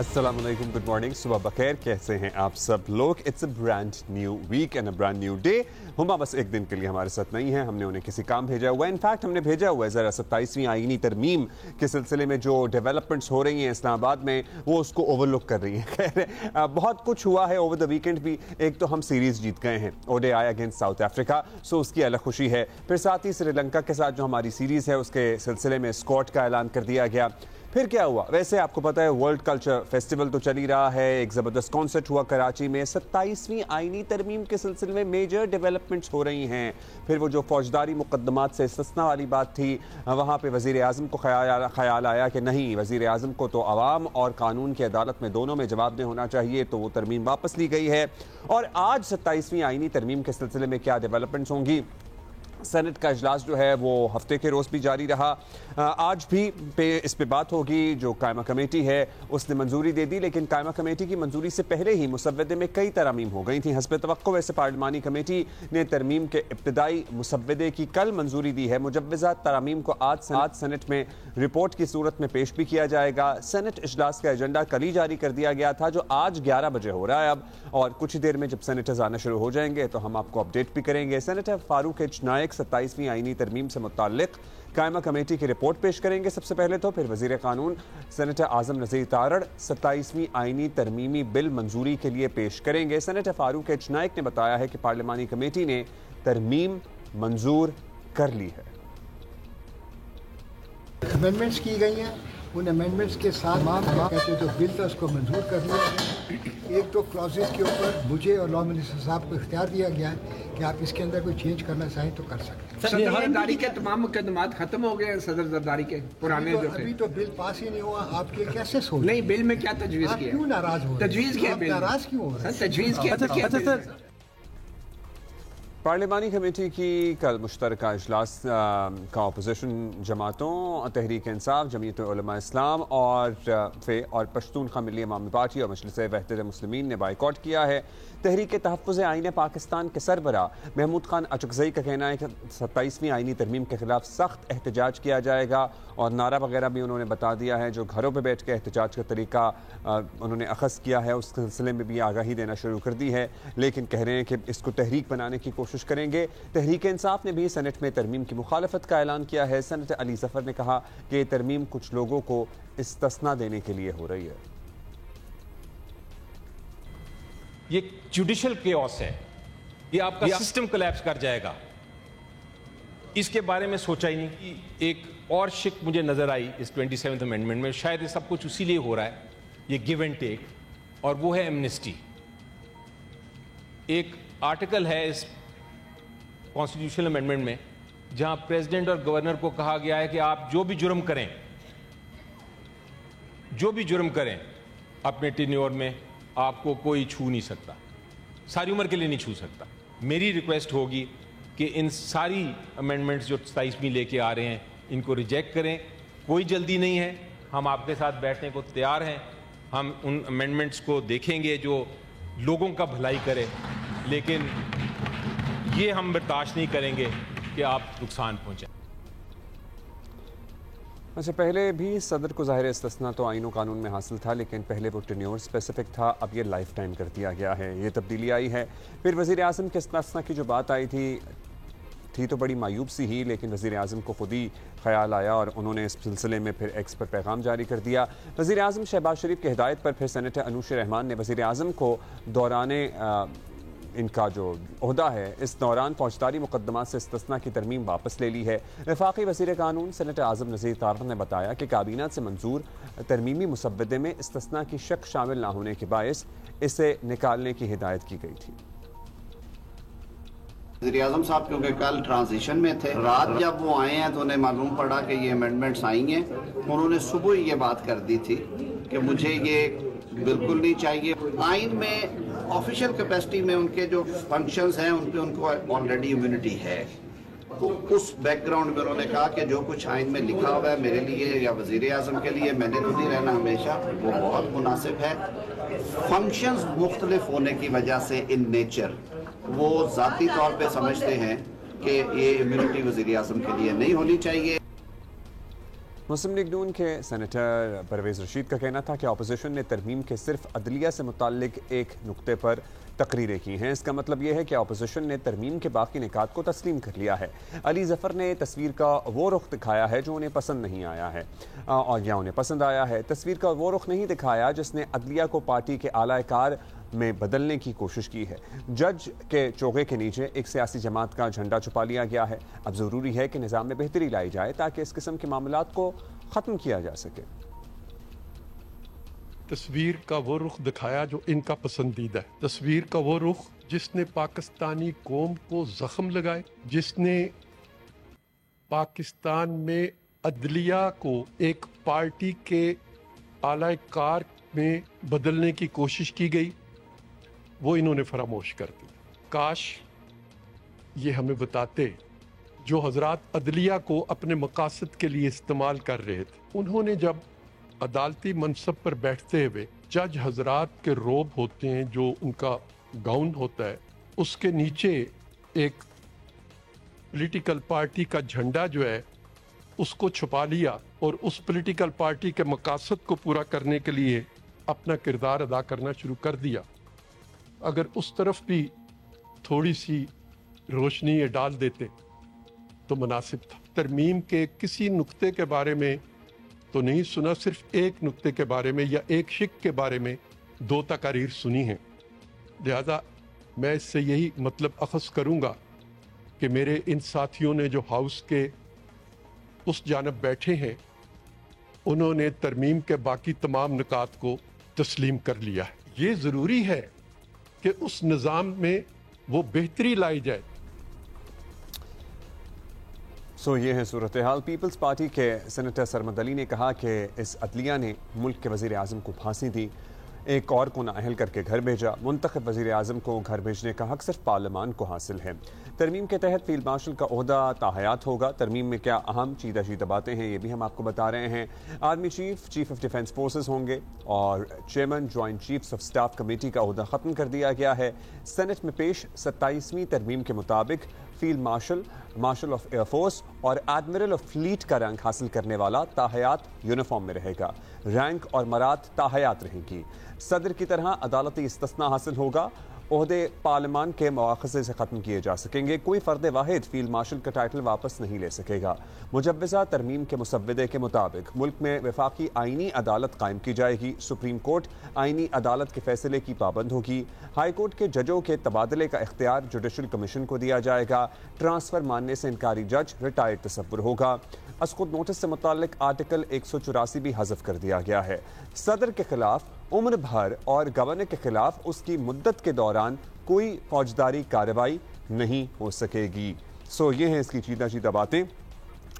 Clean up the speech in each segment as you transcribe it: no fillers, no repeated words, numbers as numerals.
अस्सलामुअलैकुम, good morning, सुबह बखैर। कैसे हैं आप सब लोग? It's a brand new week and a brand new day. Huma बस एक दिन के लिए हमारे साथ नहीं है, हमने उन्हें किसी काम भेजा हुआ है। इनफैक्ट हमने भेजा हुआ है ज़रा 27वीं आईनी तरमीम के सिलसिले में जो डेवलपमेंट्स हो रही हैं इस्लामाबाद में, वो उसको ओवरलुक कर रही हैं। खैर बहुत कुछ हुआ है ओवर द वीकेंड भी। एक तो हम सीरीज़ जीत गए हैं ODI अगेंस्ट साउथ अफ्रीका, सो उसकी अलग खुशी है। फिर साथ ही श्रीलंका के साथ जो हमारी सीरीज़ है उसके सिलसिले में स्क्वाड का ऐलान कर दिया गया। फिर क्या हुआ? वैसे आपको पता है वर्ल्ड कल्चर फेस्टिवल तो चल ही रहा है। एक ज़बरदस्त कॉन्सर्ट हुआ कराची में। 27वीं आईनी तरमीम के सिलसिले में मेजर डेवलपमेंट्स हो रही हैं। फिर वो जो फौजदारी मुकदमात से इस्तिस्ना वाली बात थी, वहाँ पे वज़ीर आज़म को ख्याल आया कि नहीं, वज़ीर आज़म को तो अवाम और कानून की अदालत में दोनों में जवाबदेह होना चाहिए, तो वो तरमीम वापस ली गई है। और आज 27वीं आईनी तरमीम के सिलसिले में क्या डेवलपमेंट्स होंगी? सेनेट का इजलास जो है वो हफ्ते के रोज़ भी जारी रहा। आज भी इस पे बात होगी। जो कायमा कमेटी है उसने मंजूरी दे दी, लेकिन कायमा कमेटी की मंजूरी से पहले ही मुसव्वदे में कई तरमीम हो गई थी। हस्ब तवक्को वैसे पार्लिमानी कमेटी ने तरमीम के इब्तदाई मुसव्वदे की कल मंजूरी दी है। मुजव्वज़ा तरमीम को आज सेनेट में रिपोर्ट की सूरत में पेश भी किया जाएगा। सेनेट इजलास का एजेंडा कल ही जारी कर दिया गया था, जो आज 11 बजे हो रहा है अब, और कुछ ही देर में जब सेनेटर्स आना शुरू हो जाएंगे तो हम आपको अपडेट भी करेंगे। सेनेटर फारूक एच नायक 27वीं आईनी तरमीम से मुताल्लिक कायमा कमेटी की रिपोर्ट पेश करेंगे सबसे पहले तो। फिर वजीर कानून सेनेटर आजम नज़ीर तारड़ 27वीं आईनी तरमीमी बिल मंजूरी के लिए पेश करेंगे। सेनेटर फारूक एच नायक ने बताया है कि पार्लिमानी कमेटी ने तरमीम मंजूर कर ली है। अमेंडमेंट्स की गई हैं, उन अमेंडमेंट्स के साथ कहते जो बिल था उसको मंजूर कर लिया है। एक तो क्लॉजेस के ऊपर मुझे और लॉ मिनिस्टर साहब को इख्तियार दिया गया है कि आप इसके अंदर कोई चेंज करना चाहें तो कर सकते हैं। सदर जरदारी के तमाम मुकदमात खत्म हो गए। सदर जरदारी के पुराने जो अभी तो बिल पास ही नहीं हुआ। आपके कैसे सोच नहीं, बिल में क्या तजवीज़ किया? क्यों नाराज हो? तजवीज़ किया, नाराज क्यों हो रहे? तजवीज़ किया। पार्लिमानी कमेटी की कल मुश्तरका इजलास का अपोजिशन जमातों, तहरीक इंसाफ, जमीयत उलमा इस्लाम और पश्तूनख्वा मिली अवामी पार्टी और मजलिस वहदत मुस्लिमीन ने बाइकॉट किया है। तहरीक तहफ़्फ़ुज़ आईन पाकिस्तान के सरबरा महमूद खान अचकज़ई का कहना है कि 27वीं आईनी तरमीम के खिलाफ सख्त एहतजाज किया जाएगा, और नारा वगैरह भी उन्होंने बता दिया है। जो घरों पर बैठ के एहतजाज का तरीका उन्होंने अखज़ किया है, उस सिलसिले में भी आगाही देना शुरू कर दी है, लेकिन कह रहे हैं कि इसको तहरीक बनाने की कोशिश करेंगे। तहरीक इंसाफ ने भी सेनेट में तरमीम की मुखालफत का ऐलान किया है। सेनेटर अली जफर ने कहा कि तरमीम कुछ लोगों को इस्तिस्ना देने के लिए हो रही है। ये जुडिशल केओस है, ये आपका सिस्टम कोलैप्स कर जाएगा, इसके बारे में सोचा ही नहीं। एक और शिक मुझे नजर आई इस 27th अमेंडमेंट में, शायद ये सब कुछ उसी लिए हो रहा है, ये गिव एंड टेक, और वो है एमनेस्टी। एक आर्टिकल है इस कॉन्स्टिट्यूशनल अमेंडमेंट में जहां प्रेसिडेंट और गवर्नर को कहा गया है कि आप जो भी जुर्म करें अपने टेन्योर में, आपको कोई छू नहीं सकता, सारी उम्र के लिए नहीं छू सकता। मेरी रिक्वेस्ट होगी कि इन सारी अमेंडमेंट्स जो 27वीं लेके आ रहे हैं इनको रिजेक्ट करें। कोई जल्दी नहीं है, हम आपके साथ बैठने को तैयार हैं। हम उन अमेंडमेंट्स को देखेंगे जो लोगों का भलाई करे, लेकिन ये हम बर्दाश्त नहीं करेंगे कि आप नुकसान पहुंचाएं। अच्छा, पहले भी सदर को ज़ाहिर इस्तिस्ना तो आईन कानून में हासिल था, लेकिन पहले वो टेन्योर स्पेसिफिक था, अब ये लाइफ टाइम कर दिया गया है। ये तब्दीली आई है। फिर वज़ीर आज़म के इस्तिस्ना की जो बात आई थी तो बड़ी मायूब सी ही, लेकिन वज़ीर आज़म को खुद ही ख्याल आया और उन्होंने इस सिलसिले में फिर एक्स पर पैगाम जारी कर दिया। वज़ीर आज़म शहबाज शरीफ की हिदायत पर फिर सेनेटर अनूश रहमान ने वज़ीर आज़म को दौराने इनका जो ओहदा है इस दौरान फौजदारी मुकदमात से इस्तिस्ना की तरमीम वापस ले ली है। वफाकी वज़ीर कानून सेनेटर आज़म नज़ीर तारड़ ने बताया कि काबीना से मंजूर तरमीमी मुसव्वदे में इस्तिस्ना की शक शामिल ना होने के बायस इसे निकालने की हिदायत की गई थी। वज़ीर आज़म साहब क्योंकि कल ट्रांजिशन में थे, रात जब वो आए हैं तो उन्हें मालूम पड़ा कि ये अमेंडमेंट्स आई हैं। उन्होंने सुबह ही ये बात कर दी थी कि मुझे ये बिल्कुल नहीं चाहिए। आइन में ऑफिशियल कैपेसिटी में उनके जो फंक्शंस हैं उन पे उनको ऑलरेडी इम्यूनिटी है, तो उस बैकग्राउंड में उन्होंने कहा कि जो कुछ आइन में लिखा हुआ है मेरे लिए या वज़ीर आज़म के लिए, मैंने तो नहीं रहना हमेशा, वो बहुत मुनासिब है। फंक्शंस मुख्तलिफ होने की वजह से इन नेचर वो ज़ाती तौर पे समझते हैं कि ये इम्यूनिटी वज़ीर आज़म के लिए नहीं होनी चाहिए। मुस्लिम लीग नून के सेनेटर परवेज़ रशीद का कहना था कि अपोजिशन ने तरमीम के सिर्फ अदलिया से मुताल्लिक एक नुक्ते पर तकरीरें की हैं। इसका मतलब यह है कि अपोजिशन ने तरमीम के बाकी निकात को तस्लीम कर लिया है। अली जफ़र ने तस्वीर का वो रुख दिखाया है जो उन्हें पसंद नहीं आया है और या उन्हें पसंद आया है। तस्वीर का वो रुख नहीं दिखाया जिसने अदलिया को पार्टी के आलाकार में बदलने की कोशिश की है। जज के चोगे के नीचे एक सियासी जमात का झंडा छुपा लिया गया है। अब ज़रूरी है कि निज़ाम में बेहतरी लाई जाए ताकि इस किस्म के मामलात को ख़त्म किया जा सके। तस्वीर का वो रुख दिखाया जो इनका पसंदीदा है। तस्वीर का वो रुख जिसने पाकिस्तानी कौम को जख्म लगाए, जिसने पाकिस्तान में अदलिया को एक पार्टी के आलाकार में बदलने की कोशिश की गई, वो इन्होंने फरामोश कर दिया। काश ये हमें बताते जो हजरात अदलिया को अपने मकासद के लिए इस्तेमाल कर रहे थे। उन्होंने जब अदालती मनसब पर बैठते हुए जज हजरात के रोब होते हैं, जो उनका गाउन होता है, उसके नीचे एक पॉलिटिकल पार्टी का झंडा जो है उसको छुपा लिया और उस पॉलिटिकल पार्टी के मकासद को पूरा करने के लिए अपना किरदार अदा करना शुरू कर दिया। अगर उस तरफ भी थोड़ी सी रोशनी ये डाल देते तो मुनासिब था। तरमीम के किसी नुक्ते के बारे में तो नहीं सुना, सिर्फ एक नुक्ते के बारे में या एक शिक के बारे में 2 तकारीर सुनी हैं। लिहाजा मैं इससे यही मतलब अखज़ करूँगा कि मेरे इन साथियों ने जो हाउस के उस जानब बैठे हैं, उन्होंने तरमीम के बाकी तमाम निकात को तस्लीम कर लिया है। ये ज़रूरी है कि उस निज़ाम में वो बेहतरी लाई जाए। ये है सूरत हाल। पीपल्स पार्टी के सेनेटर सरमद अली ने कहा कि इस अदलिया ने मुल्क के वज़ीर आज़म को फांसी दी, एक और को नाअहल करके घर भेजा। मुंतखब वज़ीर आज़म को घर भेजने का हक सिर्फ पार्लियामान को हासिल है। तरमीम के तहत फील्ड मार्शल का ओहदा ताहयात होगा। तरमीम में क्या अहम चीदा बातें हैं ये भी हम आपको बता रहे हैं। Army chief of defence forces होंगे और chairman joint chiefs of staff committee का ओहदा ख़त्म कर दिया गया है। सेनेट में पेश 27वीं तरमीम के मुताबिक field marshal, marshal of air force और एडमिरल ऑफ फ्लीट का रैंक हासिल करने वाला ताहयात यूनिफॉर्म में रहेगा। रैंक और मरात ताहयात रहेंगी। सदर की तरह अदालती इस्तिस्ना हासिल होगा। ओहदे पार्लियामान के मवाख़ज़े से ख़त्म किए जा सकेंगे। कोई फ़र्द वाहिद फील्ड मार्शल का टाइटल वापस नहीं ले सकेगा। मुजव्वज़ा तरमीम के मुसव्वदे के मुताबिक मुल्क में वफाकी आइनी अदालत कायम की जाएगी। सुप्रीम कोर्ट आइनी अदालत के फैसले की पाबंद होगी। हाई कोर्ट के जजों के तबादले का इख्तियार जुडिशल कमीशन को दिया जाएगा। ट्रांसफ़र मानने से इनकारी जज रिटायर्ड तसव्वुर होगा। अस्कुद नोटिस से मुताल्लिक आर्टिकल 184 भी हज़फ कर दिया गया है। सदर के खिलाफ उम्र भर और गवर्नर के खिलाफ उसकी मुद्दत के दौरान कोई फौजदारी कार्रवाई नहीं हो सकेगी। ये हैं इसकी चीदा बातें।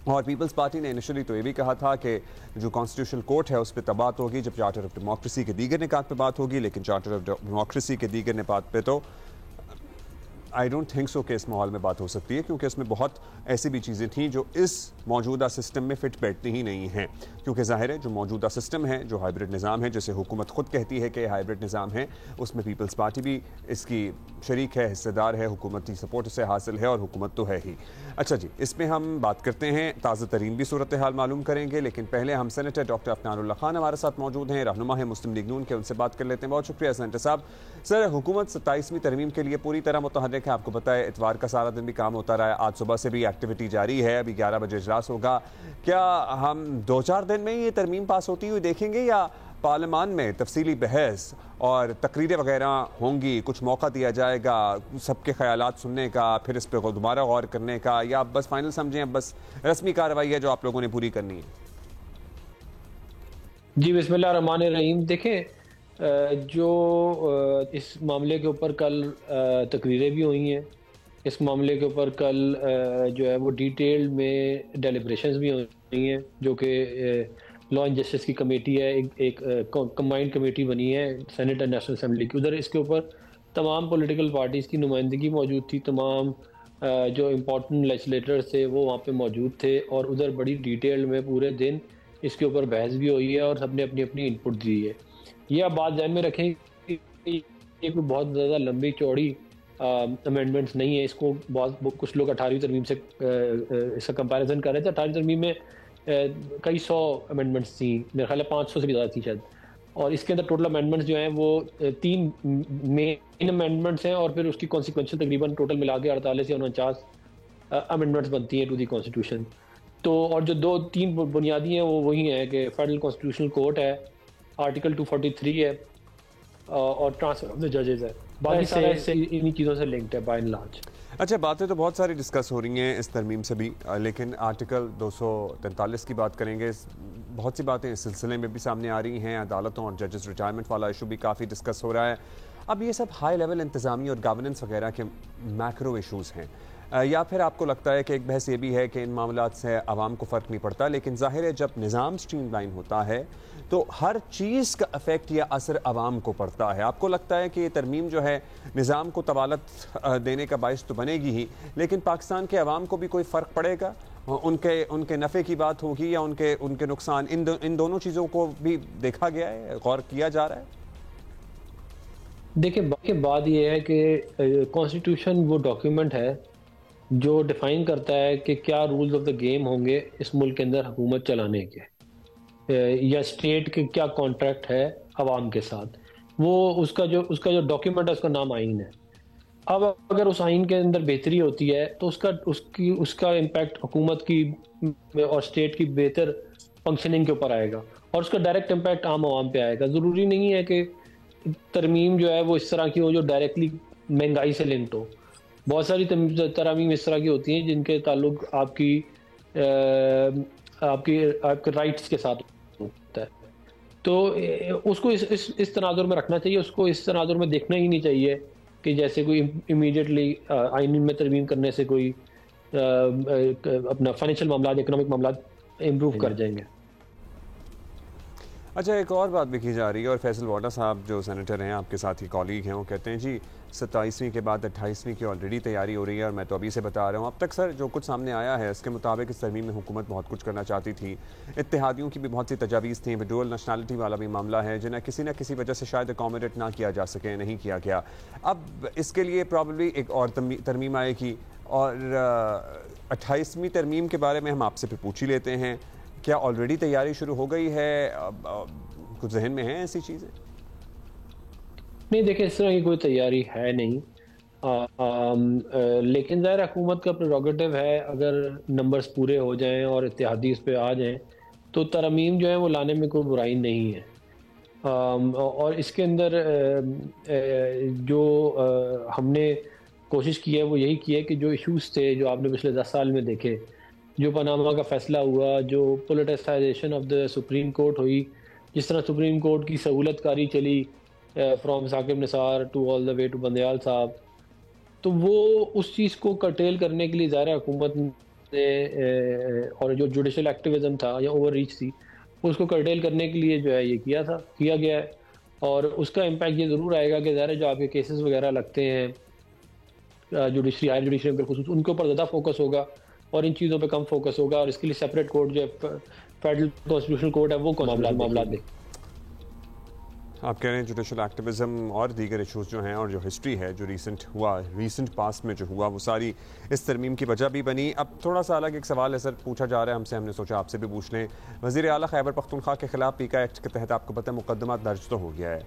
और पीपल्स पार्टी ने इनिशियली तो ये भी कहा था कि जो कॉन्स्टिट्यूशनल कोर्ट है उस पर तब बात होगी जब चार्टर ऑफ डेमोक्रेसी के दीगर निकात पे बात होगी, लेकिन चार्टर ऑफ डेमोक्रेसी के दीगर निकात पे तो आई डोंट थिंक सो कि इस माहौल में बात हो सकती है, क्योंकि उसमें बहुत ऐसी भी चीज़ें थीं जो इस मौजूदा सिस्टम में फिट बैठती ही नहीं हैं। क्योंकि ज़ाहिर है जो मौजूदा सिस्टम है, जो हाइब्रिड निज़ाम है, जैसे हुकूमत खुद कहती है कि हाइब्रिड निज़ाम है, उसमें पीपल्स पार्टी भी इसकी शरीक है, हिस्सेदार है, हुकूमती सपोर्ट उसे हासिल है और हुकूमत तो है ही। अच्छा जी, इसमें हम बात करते हैं, ताज़ा तरीन भी सूरत हाल मालूम करेंगे, लेकिन पहले हम सेनेटर डॉक्टर अफनानुल्लाह खान हमारे साथ मौजूद हैं, रहनुमा है मुस्लिम लीग नून के, उनसे बात कर लेते हैं। बहुत शुक्रिया सेनेटर साहब। सर, हुकूमत 27वीं तरमीम के लिए पूरी तरह मुतहर्रिक है। आपको पता है इतवार का सारा दिन भी काम होता रहा है, आज सुबह से भी एक्टिविटी जारी है, अभी 11 बजे इजलास होगा। क्या हम 2-4 दिन में ये तरमीम पास होती हुई देखेंगे या पार्लियामान में तफसीली बहस और तकरीरें वगैरह होंगी, कुछ मौका दिया जाएगा सबके ख्यालात सुनने का, फिर इस पर दोबारा गौर करने का, या बस फाइनल समझें अब बस रस्मी कार्रवाई है जो आप लोगों ने पूरी करनी है? जी बिस्मिल्लाह रहमान रहीम। देखें, जो इस मामले के ऊपर कल तकरीरें भी हुई हैं, इस मामले के ऊपर कल जो है वो डिटेल में डेलिब्रेशंस भी हुई हैं, जो कि लॉ एंड जस्टिस की कमेटी है, एक कंबाइंड कमेटी बनी है सेनेट और नेशनल असेंबली की। उधर इसके ऊपर तमाम पॉलिटिकल पार्टीज़ की नुमाइंदगी मौजूद थी, तमाम जो इम्पोर्टेंट लेजिस्लेटर्स थे वो वहाँ पे मौजूद थे, और उधर बड़ी डिटेल में पूरे दिन इसके ऊपर बहस भी हुई है और सबने अपनी अपनी इनपुट दी है। ये आप बात ध्यान में रखें कि ये कोई बहुत ज़्यादा लंबी चौड़ी अमेंडमेंट्स नहीं है। इसको बहुत कुछ लोग 18वीं तरमीम से इसका कंपैरिजन कर रहे थे। 18वीं तरमीम में कई 100 अमेंडमेंट्स थी, मेरे ख्याल है 500 से भी ज़्यादा थी शायद। और इसके अंदर टोटल अमेंडमेंट्स जो हैं वो 3 मेन अमेंडमेंट्स हैं और फिर उसकी कॉन्सिक्वेंशियल तकरीबन टोटल मिला के 48 या 49 अमेंडमेंट्स बनती हैं टू द कॉन्स्टिट्यूशन। तो और जो 2-3 बुनियादी हैं वो वही हैं कि फेडरल कॉन्स्टिट्यूशनल कोर्ट है, आर्टिकल 243 है और ट्रांसफर ऑफ द जजेस है। बाकी सारा इससे इन्हीं चीज़ों से लिंक्ड है बाय एंड लार्ज। अच्छा, बातें तो बहुत सारी डिस्कस हो रही हैं इस तरमीम से भी, लेकिन आर्टिकल 243 की बात करेंगे। बहुत सी बातें इस सिलसिले में भी सामने आ रही हैं। अदालतों और जजेस रिटायरमेंट वाला इशू भी काफ़ी डिस्कस हो रहा है। अब ये सब हाई लेवल इंतज़ामी और गवर्नेंस वगैरह के मैक्रो इशूज़ हैं, या फिर आपको लगता है कि एक बहस ये भी है कि इन मामलात से आवाम को फ़र्क नहीं पड़ता, लेकिन ज़ाहिर है जब निज़ाम स्ट्रीमलाइन होता है तो हर चीज़ का इफ़ेक्ट या असर आवाम को पड़ता है। आपको लगता है कि ये तरमीम जो है निज़ाम को तवालत देने का बायस तो बनेगी ही, लेकिन पाकिस्तान के आवाम को भी कोई फ़र्क पड़ेगा? उनके नफ़े की बात होगी या उनके नुकसान? इन दोनों चीज़ों को भी देखा गया है, गौर किया जा रहा है? देखिए, बात ये है कि कॉन्स्टिट्यूशन वो डॉक्यूमेंट है जो डिफाइन करता है कि क्या रूल्स ऑफ द गेम होंगे इस मुल्क के अंदर हुकूमत चलाने के, या स्टेट के क्या कॉन्ट्रैक्ट है आवाम के साथ। वो उसका जो डॉक्यूमेंट है उसका नाम आइन है। अब अगर उस आइन के अंदर बेहतरी होती है तो उसका इम्पैक्ट हुकूमत की और स्टेट की बेहतर फंक्शनिंग के ऊपर आएगा और उसका डायरेक्ट इम्पैक्ट आम आवाम पे आएगा। ज़रूरी नहीं है कि तरमीम जो है वो इस तरह की हो जो डायरेक्टली महंगाई से लिंक्ड हो। बहुत सारी तरमीम इस तरह की होती हैं जिनके ताल्लुक आपके राइट्स के साथ होता है। तो उसको इस तनाजुर में रखना चाहिए, उसको इस तनाजुर में देखना ही नहीं चाहिए कि जैसे कोई इमीडिएटली आइन में तरमीम करने से कोई अपना फाइनेंशियल मामला, इकोनॉमिक मामला इम्प्रूव कर जाएंगे। अच्छा, एक और बात भी की जा रही है, और फैसल वाडा साहब जो सेनेटर हैं, आपके साथ ही कॉलीग हैं, वो कहते हैं जी 27वीं के बाद 28वीं की ऑलरेडी तैयारी हो रही है और मैं तो अभी से बता रहा हूँ। अब तक सर जो कुछ सामने आया है उसके मुताबिक इस तरमीम में हुकूमत बहुत कुछ करना चाहती थी। इत्तेहादियों की भी बहुत सी तजावीज़ थी, डुअल नेशनलिटी वाला भी मामला है जिन्हें किसी न किसी वजह से शायद अकोमोडेट ना किया जा सके, नहीं किया गया। अब इसके लिए प्रॉब्ली एक और तरमीम आएगी और 28वीं तरमीम के बारे में हम आपसे फिर पूछ ही लेते हैं। क्या ऑलरेडी तैयारी शुरू हो गई है? कुछ जहन में है ऐसी चीज़ें? नहीं, देखिए, इस तरह की कोई तैयारी है नहीं। लेकिन ज़ाहिर हुकूमत का प्रेरोगेटिव है, अगर नंबर्स पूरे हो जाएं और इत्तेहादी इस पे आ जाएं तो तरमीम जो है वो लाने में कोई बुराई नहीं है। और इसके अंदर जो हमने कोशिश की है वो यही की है कि जो इश्यूज़ थे जो आपने पिछले 10 साल में देखे, जो पनामा का फैसला हुआ, जो politicisation of the supreme court हुई, जिस तरह सुप्रीम कोर्ट की सहूलतकारी चली from Saqib Nisar to all the way to Bandial साहब, तो वो उस चीज़ को कर्टेल करने के लिए ज़ाहिर हुकूमत ने और जो जुडिशल एक्टिविज़म था या ओवर रीच थी उसको कर्टेल करने के लिए जो है ये किया गया है। और उसका इम्पैक्ट ये ज़रूर आएगा कि ज़ाहिर जो आपके केसेस वगैरह लगते हैं जुडिशरी, हायर जुडिशरी में बिल्कुल उनके ऊपर ज़्यादा फोकस होगा और इन चीज़ों पे कम फोकस होगा, और इसके लिए सेपरेट कोर्ट जो फेडरल कॉन्स्टिट्यूशनल कोर्ट है वो मामला दे। आप कह रहे हैं जुडिशल एक्टिविज़म और दीगर इशूज़ जो हैं और जो हिस्ट्री है जो रीसेंट पास्ट में जो हुआ वो सारी इस तरमीम की वजह भी बनी। अब थोड़ा सा अलग एक सवाल है सर, पूछा जा रहा है हमसे, हमने सोचा आपसे भी पूछ लें। वज़ीर आला खैबर पख्तूनख्वा के ख़िलाफ़ पीका एक्ट के तहत आपको पता है मुकदमा दर्ज तो हो गया है।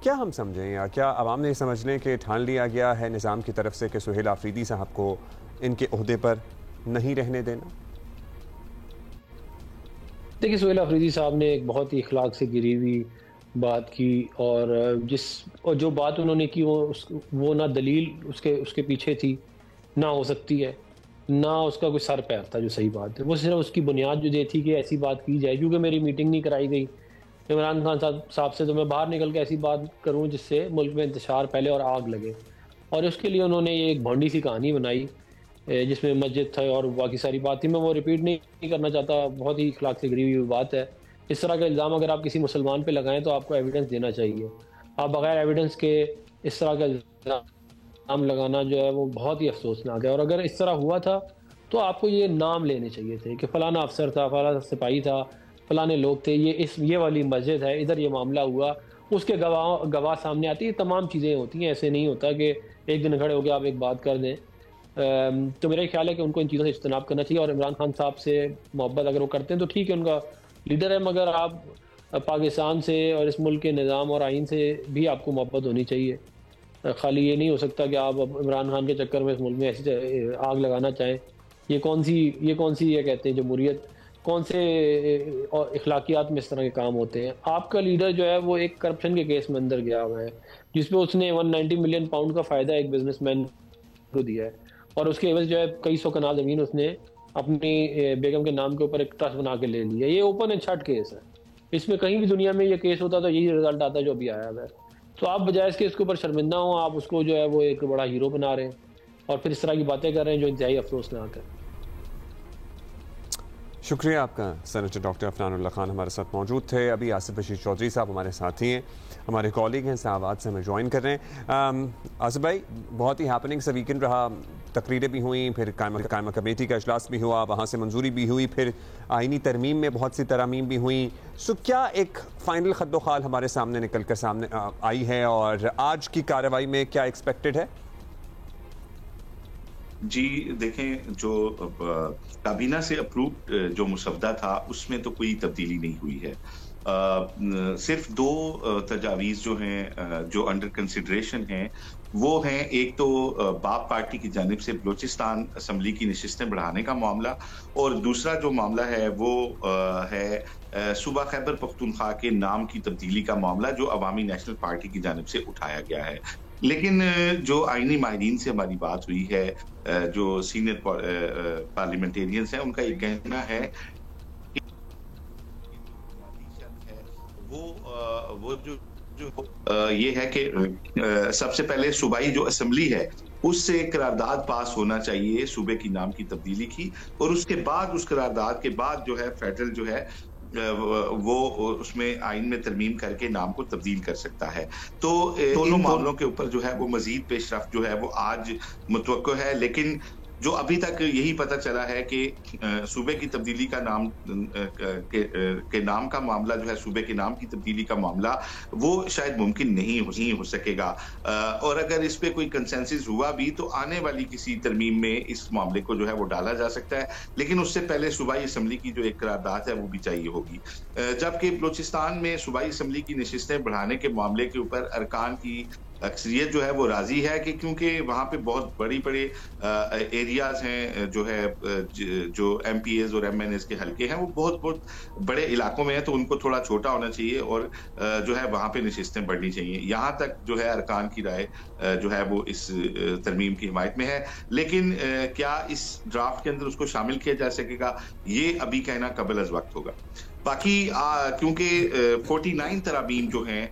क्या हम समझें या क्या आवाम ने समझ लें कि ठान लिया गया है निज़ाम की तरफ से कि सुहेल आफरीदी साहब को इनके ओहदे पर नहीं रहने देना? देखिए, सुहेल आफरीदी साहब ने एक बहुत ही इखलाक से गिरी हुई बात की, और जो बात उन्होंने की वो ना दलील उसके पीछे थी, ना हो सकती है, ना उसका कोई सर पैर था जो सही बात है। वो सिर्फ उसकी बुनियाद जो ये थी कि ऐसी बात की जाए, क्योंकि मेरी मीटिंग नहीं कराई गई इमरान खान साहब से, तो मैं बाहर निकल के ऐसी बात करूं जिससे मुल्क में इंतशार फैले और आग लगे। और उसके लिए उन्होंने ये एक भोंडी सी कहानी बनाई जिसमें मस्जिद था और बाकी सारी बात थी। मैं वो रिपीट नहीं करना चाहता, बहुत ही इखलाक से गिरी हुई बात है। इस तरह का इल्ज़ाम अगर आप किसी मुसलमान पे लगाएं तो आपको एविडेंस देना चाहिए। आप बगैर एविडेंस के इस तरह का इल्ज़ाम लगाना जो है वो बहुत ही अफसोसनाक है। और अगर इस तरह हुआ था तो आपको ये नाम लेने चाहिए थे कि फ़लाना अफसर था, फ़लाना सिपाही था, फ़लाने लोग थे, ये वाली मस्जिद है, इधर ये मामला हुआ, उसके गवाह सामने आती है। तमाम चीज़ें होती हैं, ऐसे नहीं होता कि एक दिन खड़े होकर आप एक बात कर दें। तो मेरा ख्याल है कि उनको इन चीज़ों से इज्तनाब करना चाहिए। और इमरान खान साहब से मोहब्बत अगर वो करते हैं तो ठीक है, उनका लीडर है, मगर आप पाकिस्तान से और इस मुल्क के निज़ाम और आइन से भी आपको मोहब्बत होनी चाहिए। खाली ये नहीं हो सकता कि आप इमरान खान के चक्कर में इस मुल्क में ऐसी आग लगाना चाहें। ये कौन सी ये कहते हैं जमहूरियत, कौन से इखलाकियात में इस तरह के काम होते हैं। आपका लीडर जो है वो एक करप्शन के केस में अंदर गया हुआ है, जिसपे उसने 190 मिलियन पाउंड का फ़ायदा एक बिजनेसमैन को दिया है, और उसके एवज जो है कई सौ कनाल ज़मीन उसने अपनी बेगम के नाम के ऊपर एक ट्रस्ट बना के ले लिया। ये ओपन एंड शट केस है, इसमें कहीं भी दुनिया में ये केस होता तो यही रिजल्ट आता जो अभी आया है। तो आप बजाय इसके इसके ऊपर शर्मिंदा हो, आप उसको जो है वो एक बड़ा हीरो बना रहे हैं और फिर इस तरह की बातें कर रहे हैं जो इंतहाई अफसोसनाक है। शुक्रिया आपका सेनेटर डॉक्टर अफनानुल्लाह खान हमारे साथ मौजूद थे। अभी आसिफ बशीर चौधरी साहब हमारे साथी हैं, हमारे कॉलीग हैं, इस्लामाबाद से हमें ज्वाइन कर रहे हैं। आसिफ भाई, बहुत ही हैपनिंग सा वीकेंड रहा, तकरीरें भी हुई, फिर कायमा कमेटी का इजलास भी हुआ, वहाँ से मंजूरी भी हुई, फिर आइनी तरमीम में बहुत सी तरामीम भी हुई। सो क्या एक फ़ाइनल खद्दोखाल हमारे सामने निकल कर सामने आई है और आज की कार्रवाई में क्या एक्सपेक्टेड है? जी देखें, जो काबीना से अप्रूव्ड जो मुसवदा था उसमें तो कोई तब्दीली नहीं हुई है। सिर्फ दो तजावीज़ जो हैं जो अंडर कंसिडरेशन हैं वो हैं, एक तो बाप पार्टी की जानिब से बलूचिस्तान असम्बली की नशिस्तें बढ़ाने का मामला, और दूसरा जो मामला है वो है सूबा खैबर पख्तूनख्वा के नाम की तब्दीली का मामला, जो अवामी नेशनल पार्टी की जानिब से उठाया गया है। लेकिन जो आईनी माहिरीन से हमारी बात हुई है, जो सीनियर पार्लियामेंटेरियंस हैं, उनका एक कहना है कि वो जो ये है कि सबसे पहले सूबाई जो असेंबली है उससे करारदाद पास होना चाहिए सूबे की नाम की तब्दीली की, और उसके बाद उस करारदाद के बाद जो है फेडरल जो है वो उसमें आइन में तरमीम करके नाम को तब्दील कर सकता है। तो दोनों मामलों के ऊपर जो है वो मजीद पेशरफ्त जो है वो आज मुतवक्को है। लेकिन जो अभी तक यही पता चला है कि सूबे की तब्दीली का नाम के नाम का मामला जो है, सूबे के नाम की तब्दीली का मामला, वो शायद मुमकिन नहीं हो सकेगा। और अगर इस पे कोई कंसेंसस हुआ भी तो आने वाली किसी तरमीम में इस मामले को जो है वो डाला जा सकता है, लेकिन उससे पहले सूबाई असम्बली की जो एक करारदाद है वो भी चाहिए होगी। जबकि बलूचिस्तान में सूबाई असम्बली की नशिस्तें बढ़ाने के मामले के ऊपर अरकान की अक्सरियत जो है वो राजी है, कि क्योंकि वहाँ पे बहुत बड़े एरियाज हैं, जो है जो MPAs और MNAs के हल्के हैं वो बहुत बड़े इलाकों में है, तो उनको थोड़ा छोटा होना चाहिए और जो है वहाँ पे नशिस्तें बढ़नी चाहिए। यहाँ तक जो है अरकान की राय जो है वो इस तरमीम की हिमायत में है। लेकिन क्या इस ड्राफ्ट के अंदर उसको शामिल किया जा सकेगा, ये अभी कहना कबल अज़ वक्त होगा। बाकी क्योंकि 49 तरामीम जो हैं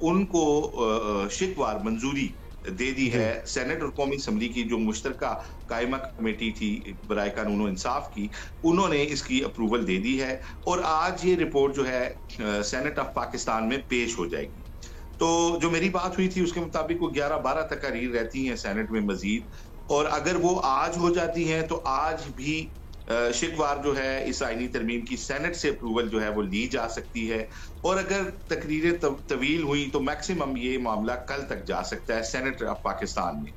उनको शिकवार मंजूरी दे दी है, सेनेट और कौमी असम्बली की जो मुश्तरका कायमा कमेटी थी बराए कानून और इंसाफ की, उन्होंने इसकी अप्रूवल दे दी है, और आज ये रिपोर्ट जो है सेनेट ऑफ पाकिस्तान में पेश हो जाएगी। तो जो मेरी बात हुई थी उसके मुताबिक वो 11-12 तकारीर रहती हैं सेनेट में मजीद, और अगर वो आज हो जाती हैं तो आज भी शिकवार जो है इस आईनी तरमीम की सेनेट से अप्रूवल जो है वो ली जा सकती है, और अगर तकरीरें तवील हुई तो मैक्सिमम ये मामला कल तक जा सकता है सेनेट ऑफ पाकिस्तान में।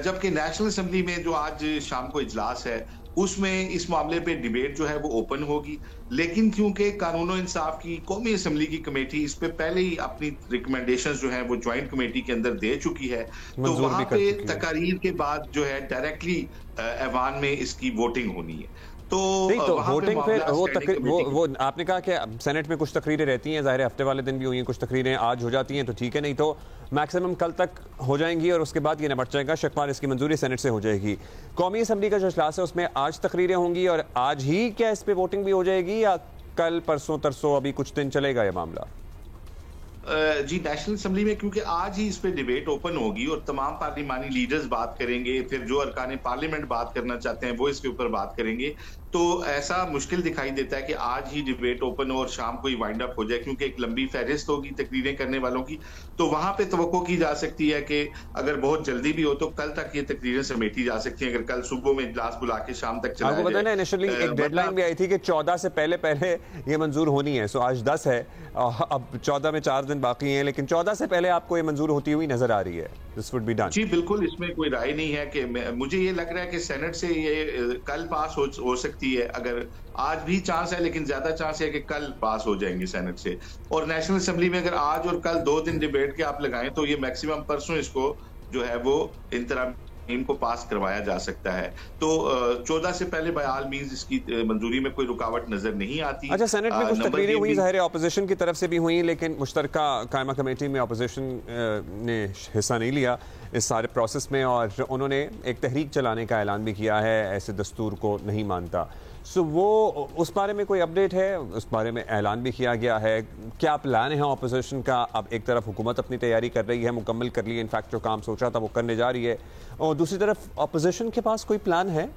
जबकि नेशनल असम्बली में जो आज शाम को इजलास है उसमें इस मामले पे डिबेट जो है वो ओपन होगी, लेकिन क्योंकि कानून और इंसाफ की कौमी असम्बली की कमेटी इस पे पहले ही अपनी रिकमेंडेशंस जो है वो ज्वाइंट कमेटी के अंदर दे चुकी है, तो वहां पे तकारीर के बाद जो है डायरेक्टली ऐवान में इसकी वोटिंग होनी है। तो वोटिंग फिर वो आपने कहा कि सेनेट में कुछ तकरीरें रहती हैं, ज़ाहिर है हफ्ते वाले दिन भी हुई हैं, कुछ तकरीरें आज हो जाती हैं तो ठीक है, नहीं तो मैक्सिमम कल तक हो जाएंगी और उसके बाद ये निपट जाएगा। शिकवार इसकी मंजूरी सेनेट से हो जाएगी। कौमी असम्बली का जो इजलास है उसमें आज तकरीरें होंगी और आज ही क्या इस पर वोटिंग भी हो जाएगी, या कल परसों तरसों अभी कुछ दिन चलेगा ये मामला? जी नेशनल असम्बली में क्योंकि आज ही इस पे डिबेट ओपन होगी और तमाम पार्लिमानी लीडर्स बात करेंगे, फिर जो अरकान पार्लियामेंट बात करना चाहते हैं वो इसके ऊपर बात करेंगे, तो ऐसा मुश्किल दिखाई देता है कि आज ही डिबेट ओपन हो और शाम को ही वाइंड अप हो जाए, क्योंकि एक लंबी फहरिस्त होगी तकरीरें करने वालों की। तो वहां पे तवक्को की जा सकती है कि अगर बहुत जल्दी भी हो तो कल तक ये तकरीरें समेटी जा सकती हैं, अगर कल सुबह में इजलास बुला के शाम तक चलाया आपको पता है ना, इनिशियली एक डेडलाइन भी आई थी कि 14 से पहले ये मंजूर होनी है। सो आज 10 है, अब 14 में 4 दिन बाकी हैं, लेकिन 14 से पहले आपको ये मंजूर होती हुई नजर आ रही है। This would be done. जी बिल्कुल, इसमें कोई राय नहीं है कि मुझे ये लग रहा है कि सेनेट से ये कल पास हो सकती है। अगर आज भी चांस है, लेकिन ज्यादा चांस है कि कल पास हो जाएंगे सेनेट से। और नेशनल असेंबली में अगर आज और कल 2 दिन डिबेट के आप लगाएं तो ये मैक्सिमम परसों इसको जो है वो इंतराम को पास करवाया जा सकता है। तो 14 से पहले बाय ऑल मींस इसकी मंजूरी में कोई रुकावट नजर नहीं आती। अच्छा, सेनेट में कुछ तकरीरें हुई, ज़ाहिर है ऑपोजिशन की तरफ से भी हुई, लेकिन मुश्तरका कायमा कमेटी में ऑपोजिशन ने हिस्सा नहीं लिया इस सारे प्रोसेस में, और उन्होंने एक तहरीक चलाने का ऐलान भी किया है, ऐसे दस्तूर को नहीं मानता। सो वो उस बारे में कोई अपडेट है? उस बारे में ऐलान भी किया गया है। क्या प्लान है ऑपोजिशन का? अब एक तरफ हुकूमत अपनी तैयारी कर रही है, मुकम्मल कर ली है, इनफैक्ट जो काम सोचा था वो करने जा रही है, और दूसरी तरफ ऑपोजिशन के पास कोई प्लान है?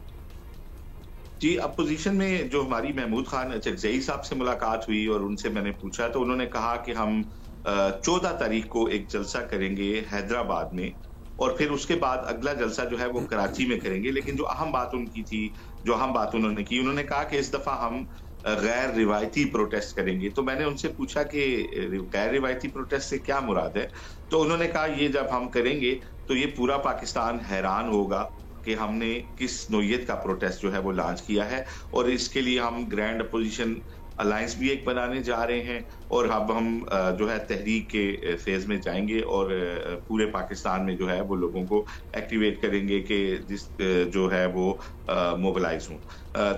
जी, अपोजिशन में जो हमारी महमूद खान चकजई साहब से मुलाकात हुई और उनसे मैंने पूछा तो उन्होंने कहा कि हम 14 तारीख को एक जलसा करेंगे हैदराबाद में, और फिर उसके बाद अगला जलसा जो है वो कराची में करेंगे। लेकिन जो अहम बात उनकी थी, जो अहम बात उन्होंने की, उन्होंने कहा कि इस दफा हम गैर रिवायती प्रोटेस्ट करेंगे। तो मैंने उनसे पूछा कि गैर रिवायती प्रोटेस्ट से क्या मुराद है? तो उन्होंने कहा ये जब हम करेंगे तो ये पूरा पाकिस्तान हैरान होगा कि हमने किस नोयत का प्रोटेस्ट जो है वो लॉन्च किया है, और इसके लिए हम ग्रैंड अपोजिशन अलायंस भी एक बनाने जा रहे हैं, और अब हम जो है तहरीक के फेज में जाएंगे और पूरे पाकिस्तान में जो है वो लोगों को एक्टिवेट करेंगे कि जिस जो है वो मोबिलाइज हों।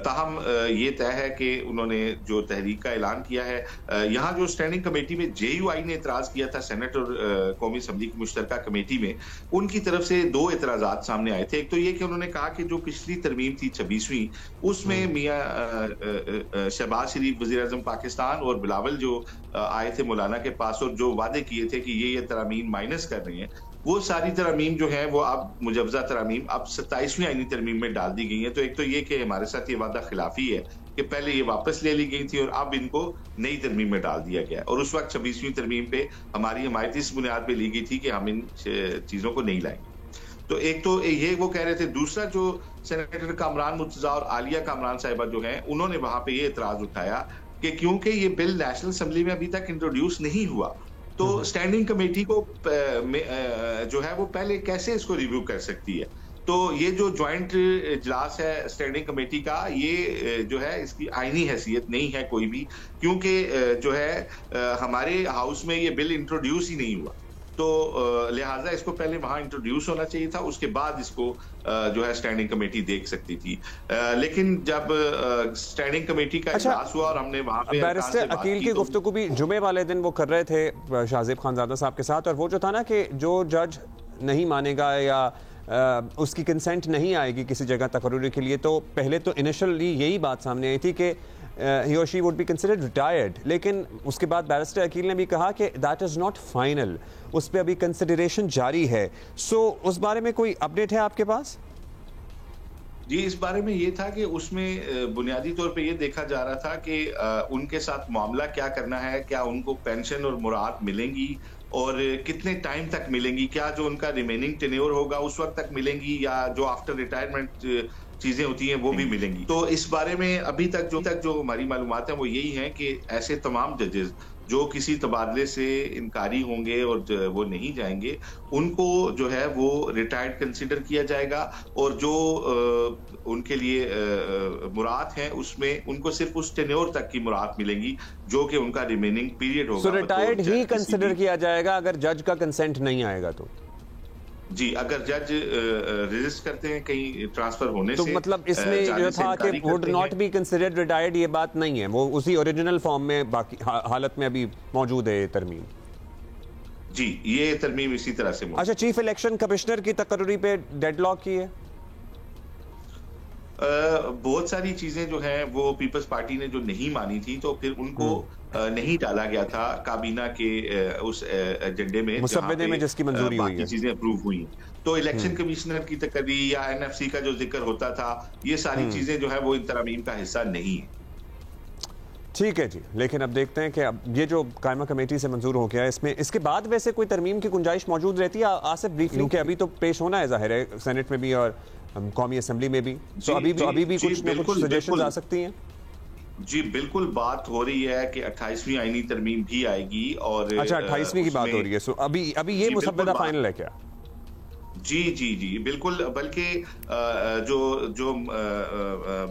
ताहम ये तय है कि उन्होंने जो तहरीक का ऐलान किया है, यहाँ जो स्टैंडिंग कमेटी में JUI ने एतराज किया था सेनेट और कौमी असम्बली की मुश्तरका कमेटी में, उनकी तरफ से 2 एतराज़ात सामने आए थे। एक तो ये कि उन्होंने कहा कि जो पिछली तरमीम थी 26वीं, उसमें मियाँ शहबाज शरीफ वज़ीर आज़म पाकिस्तान और बिलावल जो आए थे मौलाना के पास और जो वादे किए थे कि ये तरामीम माइनस कर रही हैं, वो सारी तरामीम जो है वो अब मुजवजा तरामीम अब 27वीं आईनी तरमीम में डाल दी गई है। तो एक तो ये कि हमारे साथ ये वादा खिलाफी है कि पहले ये वापस ले ली गई थी और अब इनको नई तरमीम में डाल दिया गया, और उस वक्त 26वीं तरमीम पे हमारी हमायत इस बुनियाद पे ली गई थी कि हम इन चीजों को नहीं लाएंगे। तो एक तो ये वो कह रहे थे। दूसरा, जो सेनेटर कामरान मुर्तजा और आलिया कामरान साहिबा जो है, उन्होंने वहां पे ये एतराज उठाया कि क्योंकि ये बिल नेशनल असेंबली में अभी तक इंट्रोड्यूस नहीं हुआ, तो स्टैंडिंग कमेटी को जो है वो पहले कैसे इसको रिव्यू कर सकती है। तो ये जो ज्वाइंट इजलास है स्टैंडिंग कमेटी का, ये जो है इसकी आईनी हैसियत नहीं है कोई भी, क्योंकि जो है हमारे हाउस में ये बिल इंट्रोड्यूस ही नहीं हुआ। तो लिहाजा इसको पहले वहां इंट्रोड्यूस होना चाहिए था, उसके बाद इसको जो है स्टैंडिंग कमेटी देख सकती थी। लेकिन जब स्टैंडिंग कमेटी का इजलास हुआ और हमने वहां पे बैरिस्टर अकील की गुफ्तगू भी जुमे वाले दिन वो कर रहे थे शाहजेब खानजादा साहब के साथ, और वो जो था ना कि जो जज नहीं मानेगा या उसकी कंसेंट नहीं आएगी किसी जगह तकर्रुरी के लिए, तो पहले तो इनिशियली यही बात सामने आई थी कि he or she would be considered retired, लेकिन उसके बाद बैरिस्टर अकील ने भी कहा कि that is not final, उस पर अभी कंसिडरेशन जारी है। सो उस बारे में कोई अपडेट है आपके पास? जी, इस बारे में ये था कि उसमें बुनियादी तौर पे ये देखा जा रहा था कि उनके साथ मामला क्या करना है, क्या उनको पेंशन और मुराद मिलेंगी और कितने टाइम तक मिलेंगी, क्या जो उनका रिमेनिंग टेन्योर होगा उस वक्त तक मिलेंगी या जो आफ्टर रिटायरमेंट चीजें होती हैं वो भी मिलेंगी। तो इस बारे में अभी तक जो हमारी मालूमात है वो यही है कि ऐसे तमाम जजेस जो किसी तबादले से इनकारी होंगे और वो नहीं जाएंगे, उनको जो है वो रिटायर्ड कंसीडर किया जाएगा, और जो उनके लिए मुराद है उसमें उनको सिर्फ उस टेन्योर तक की मुराद मिलेंगी जो कि उनका रिमेनिंग पीरियड होगा। सो रिटायर्ड ही कंसीडर किया जाएगा अगर जज का कंसेंट नहीं आएगा तो? जी, अगर जज रेजिस्ट करते हैं कहीं ट्रांसफर होने तो से, मतलब इसमें जो था कि would not be considered retired, ये बात नहीं है, वो उसी ओरिजिनल फॉर्म में बाकी हालत में अभी मौजूद है ये तरमीम। जी, ये तरमीम इसी तरह से। अच्छा, चीफ इलेक्शन कमिश्नर की तकर्री पे डेडलॉक की है? बहुत सारी चीजें जो हैं वो पीपल्स पार्टी ने जो नहीं मानी थी, तो फिर उनको नहीं डाला गया था काबीना के उस एजेंडे में, मुसव्वदे में जिसकी मंजूरी हुई है, बाकी चीजें अप्रूव हुई। तो इलेक्शन कमिश्नर की तकरीर या एनएफसी का जो जिक्र होता था, ये सारी चीजें जो है वो इन तरमीम का हिस्सा नहीं है। ठीक है जी, लेकिन अब देखते हैं कि अब ये जो कायमा कमेटी से मंजूर हो गया है, इसमें इसके बाद वैसे कोई तरमीम की गुंजाइश मौजूद रहती है आसिफ ब्रीफली, क्योंकि अभी तो पेश होना है जाहिर है सेनेट में भी और कौमी असम्बली में भी, तो अभी भी कुछ ना कुछ सजेशंस आ सकती हैं। जी बिल्कुल, बात हो रही है कि 28वीं आईनी तरमीम भी आएगी और अच्छा 28वीं की बात हो रही है, सो अभी ये मुसव्वदा फाइनल है क्या? जी बिल्कुल, बल्कि जो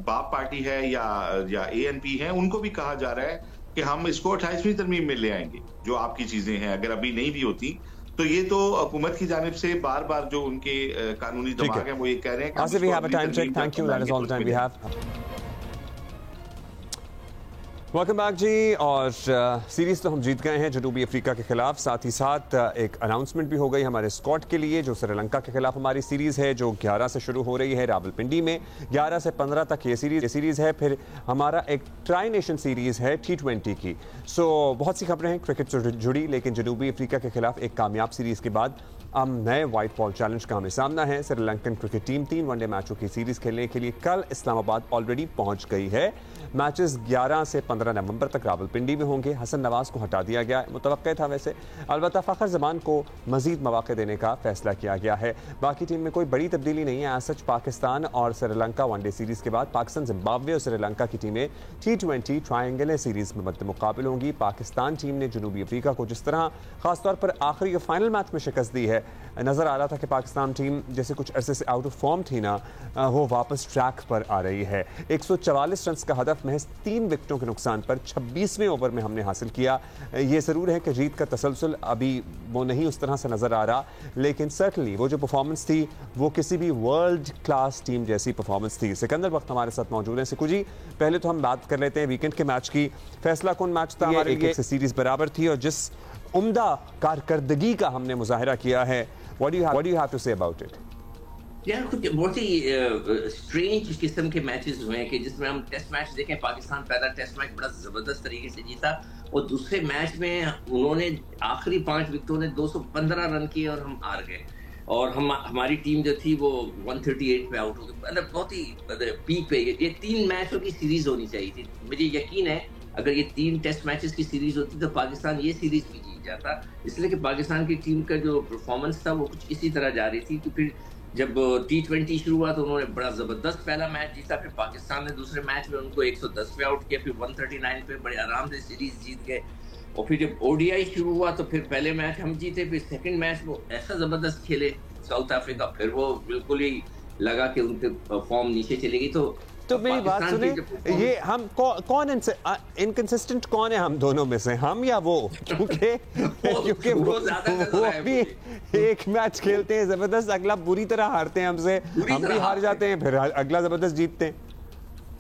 बाप पार्टी है या एएनपी है, उनको भी कहा जा रहा है कि हम इसको 28वीं तरमीम में ले आएंगे। जो आपकी चीजें हैं अगर अभी नहीं भी होती तो ये तो हुकूमत की जानिब से बार बार जो उनके कानूनी दिमाग है वो ये कह रहे हैं कि वेलकम बैक जी। और सीरीज तो हम जीत गए हैं जनूबी अफ्रीका के खिलाफ, साथ ही साथ एक अनाउंसमेंट भी हो गई हमारे स्क्वाड के लिए, जो श्रीलंका के खिलाफ हमारी सीरीज है जो 11 से शुरू हो रही है रावलपिंडी में। 11 से 15 तक ये सीरीज है। फिर हमारा एक ट्राई नेशन सीरीज है T20 की। सो बहुत सी खबरें हैं क्रिकेट से जुड़ी, लेकिन जनूबी अफ्रीका के खिलाफ एक कामयाब सीरीज के बाद अब नए व्हाइट बॉल चैलेंज का हमें सामना है। श्रीलंकन क्रिकेट टीम 3 वनडे मैचों की सीरीज खेलने के लिए कल इस्लामाबाद ऑलरेडी पहुंच गई है। मैचेस 11 से 15 नवंबर तक रावलपिंडी में होंगे। हसन नवाज को हटा दिया गया, मुतवक्का था वैसे, अलबत्ता फ़खर ज़मान को मजीद मौक़े देने का फैसला किया गया है। बाकी टीम में कोई बड़ी तब्दीली नहीं है। सच पाकिस्तान और श्रीलंका वनडे सीरीज़ के बाद पाकिस्तान, जिम्बाब्वे और श्रीलंका की टीमें T20 ट्रायंगुलर सीरीज़ में मद्दे मुकाबिल होंगी। पाकिस्तान टीम ने जनूबी अफ्रीका को जिस तरह खासतौर पर आखिरी फाइनल मैच में शिकस्त दी है, नज़र आ रहा था कि पाकिस्तान टीम जैसे कुछ अरसे से आउट ऑफ फॉर्म थी ना, वो वापस ट्रैक पर आ रही है। 144 रन का हदफ महज 3 विकेटों के नुकसान पर 26वें ओवर में हमने हासिल किया। ये ज़रूर है कि जीत का तसलसल अभी वो नहीं उस तरह से नज़र आ रहा, लेकिन सर्टनली वो जो परफॉर्मेंस थी वो किसी भी वर्ल्ड क्लास टीम जैसी परफॉर्मेंस थी। सिकंदर वक्त हमारे साथ मौजूद हैं। सिकू जी, पहले तो हम बात कर लेते हैं वीकेंड के मैच की। फैसला कौन मैच था हमारे लिए, सीरीज बराबर थी और जिस उम्दा कारकर्दगी का हमने मुजाहिरा किया है, what do you have to say about it? यार कुछ बहुत ही स्ट्रेंज किस्म के मैचेस हुए हैं कि जिसमें हम टेस्ट मैच देखें, पाकिस्तान पहला टेस्ट मैच बड़ा ज़बरदस्त तरीके से जीता और दूसरे मैच में उन्होंने आखिरी 5 विकेटों ने 215 रन किए और हम हार गए। और हमारी टीम जो थी वो 138 पे आउट हो गई। मतलब बहुत ही पीक पे। ये 3 मैचों की सीरीज होनी चाहिए थी। मुझे यकीन है अगर ये 3 टेस्ट मैचेस की सीरीज होती तो पाकिस्तान ये सीरीज भी जीत जाता, इसलिए कि पाकिस्तान की टीम का जो परफॉर्मेंस था वो कुछ इसी तरह जा रही थी कि फिर जब T20 शुरू हुआ तो उन्होंने बड़ा ज़बरदस्त पहला मैच जीता, फिर पाकिस्तान ने दूसरे मैच में उनको 110 पे आउट किया, फिर 139 पे बड़े आराम से सीरीज जीत गए। और फिर जब ODI शुरू हुआ तो फिर पहले मैच हम जीते, फिर सेकंड मैच वो ऐसा ज़बरदस्त खेले साउथ अफ्रीका, फिर वो बिल्कुल ही लगा कि उनके फॉर्म नीचे चलेगी। तो मेरी बात सुने, ये हम कौन इनकंसिस्टेंट कौन है हम दोनों में से, हम या वो? क्योंकि वो भी एक मैच खेलते हैं जबरदस्त, अगला बुरी तरह हारते हैं हमसे, हम भी हार जाते हैं, फिर अगला जबरदस्त जीतते हैं।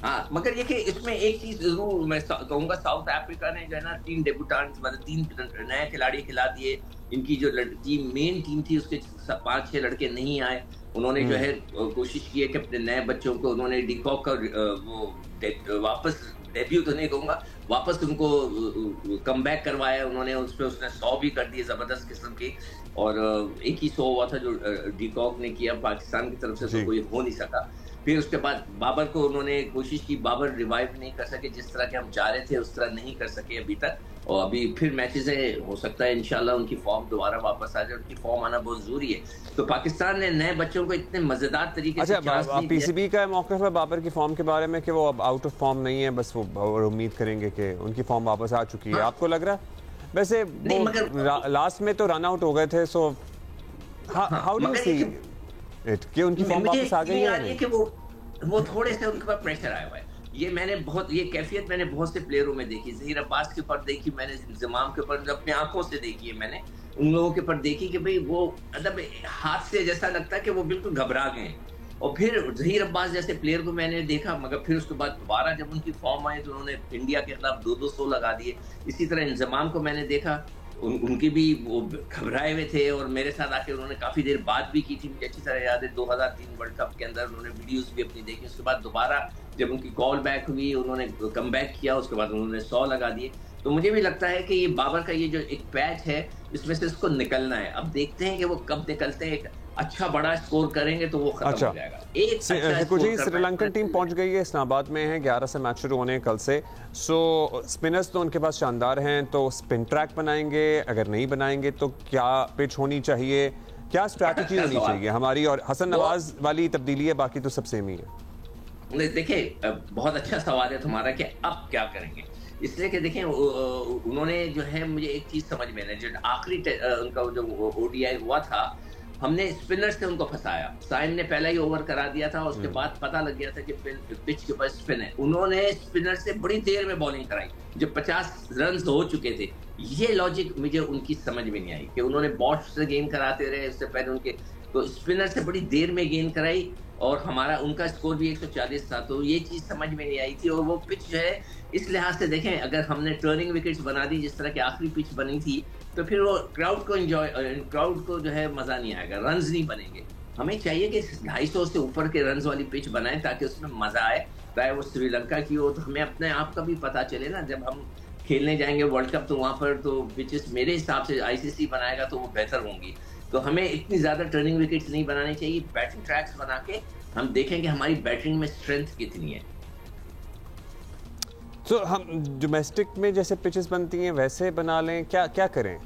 हाँ, मगर ये कि इसमें एक चीज जरूर मैं कहूँगा, साउथ अफ्रीका ने जो है ना 3 डेब्यूटेंट मतलब 3 नए खिलाड़ी खिला दिए। इनकी जो टीम मेन टीम थी उसके 5-6 लड़के नहीं आए। उन्होंने जो है कोशिश की है कि अपने नए बच्चों को उन्होंने डिकॉक का वो वापस डेब्यू तो नहीं कहूँगा, वापस उनको कम बैक करवाया उन्होंने। उसने 100 भी कर दिए ज़बरदस्त किस्म की, और एक ही 100 हुआ था जो डिकॉक ने किया पाकिस्तान की तरफ से, तो कोई हो नहीं सका। फिर उसके बाद बाबर को उन्होंने कोशिश की, बाबर रिवाइव नहीं कर सके जिस तरह के हम चाह रहे थे, उस तरह नहीं कर सके अभी तक। और अभी फिर मैचेस है, हो सकता है इंशाल्लाह उनकी फॉर्म दोबारा वापस आ जाए। उनकी फॉर्म आना बहुत जरूरी है। तो पाकिस्तान ने नए बच्चों को इतने मजेदार तरीके से पीसीबी का मौक़िफ़ है बाबर की फॉर्म के बारे में कि वो अब आउट ऑफ फॉर्म नहीं है, बस वो उम्मीद करेंगे कि उनकी फॉर्म वापस आ चुकी है। आपको लग रहा है? वैसे लास्ट में तो रन आउट हो गए थे, so how do you see it कि उनकी फॉर्म वापस आ गई है? कि वो थोड़े से उनके ऊपर प्रेशर आया हुआ है। ये कैफियत मैंने बहुत से प्लेयरों में देखी, ज़हीर अब्बास के ऊपर देखी मैंने, इंजमाम के ऊपर अपनी आंखों से देखी है मैंने, उन लोगों के ऊपर देखी कि भाई वो मतलब हाथ से जैसा लगता है कि वो बिल्कुल घबरा गए। और फिर ज़हीर अब्बास जैसे प्लेयर को मैंने देखा, मगर फिर उसके बाद दोबारा जब उनकी फॉर्म आई तो उन्होंने इंडिया के खिलाफ 2-2 100 लगा दिए। इसी तरह इंजमाम को मैंने देखा, उनके भी वो घबराए हुए थे, और मेरे साथ आके उन्होंने काफ़ी देर बात भी की थी, मुझे अच्छी तरह याद है। 2003 वर्ल्ड कप के अंदर उन्होंने वीडियोस भी अपनी देखी। उसके बाद दोबारा जब उनकी कॉल बैक हुई, उन्होंने कम बैक किया, उसके बाद उन्होंने 100 लगा दिए। तो मुझे भी लगता है कि ये बाबर का ये जो एक पैच है इसमें से इसको निकलना है। अब देखते हैं कि वो कब निकलते हैं। एक अच्छा बड़ा स्कोर करेंगे तो वो खत्म हो जाएगा। एक अच्छा कुछ ही श्रीलंकन टीम पहुंच गई है, इस्लामाबाद में है, 11 से मैच शुरू होने हैं कल से। सो स्पिनर्स तो उनके पास शानदार हैं, तो स्पिन ट्रैक बनाएंगे, अगर नहीं बनाएंगे तो क्या पिच होनी चाहिए, क्या स्ट्रैटेजी होनी चाहिए हमारी? और हसन नवाज वाली तब्दीली है, बाकी तो सब सेम ही है। देखिए बहुत अच्छा सवाल है तुम्हारा कि अब क्या करेंगे, इसलिए कि देखें उन्होंने जो है, मुझे एक चीज समझ में नहीं, जो आखिरी उनका जो ओडीआई हुआ था, हमने स्पिनर से उनको फंसाया। साइन ने पहला ही ओवर करा दिया था, उसके बाद पता लग गया था कि पिच के ऊपर स्पिन है। उन्होंने स्पिनर से बड़ी देर में बॉलिंग कराई जब 50 रन हो चुके थे। ये लॉजिक मुझे उनकी समझ में नहीं आई कि उन्होंने बॉट से गेंद कराते रहे, इससे पहले उनके तो स्पिनर से बड़ी देर में गेंद कराई और हमारा उनका स्कोर भी 140 था। तो ये चीज समझ में नहीं आई थी। और वो पिच जो है, इस लिहाज से देखें, अगर हमने टर्निंग विकेट्स बना दी जिस तरह की आखिरी पिच बनी थी, तो फिर वो क्राउड को जो है मजा नहीं आएगा, रन्स नहीं बनेंगे। हमें चाहिए कि 250 से ऊपर के रन्स वाली पिच बनाएं ताकि उसमें मजा आए, चाहे वो श्रीलंका की हो। तो हमें अपने आप का भी पता चले ना, जब हम खेलने जाएंगे वर्ल्ड कप तो वहां पर तो पिचेस मेरे हिसाब से आईसीसी बनाएगा तो वो बेहतर होंगी। तो हमें इतनी ज्यादा टर्निंग विकेट्स नहीं बनानी चाहिए, बैटिंग ट्रैक्स बना के हम देखें कि हमारी बैटिंग में स्ट्रेंथ कितनी है। तो हम डोमेस्टिक में जैसे पिचेस बनती हैं वैसे बना लें, क्या करें?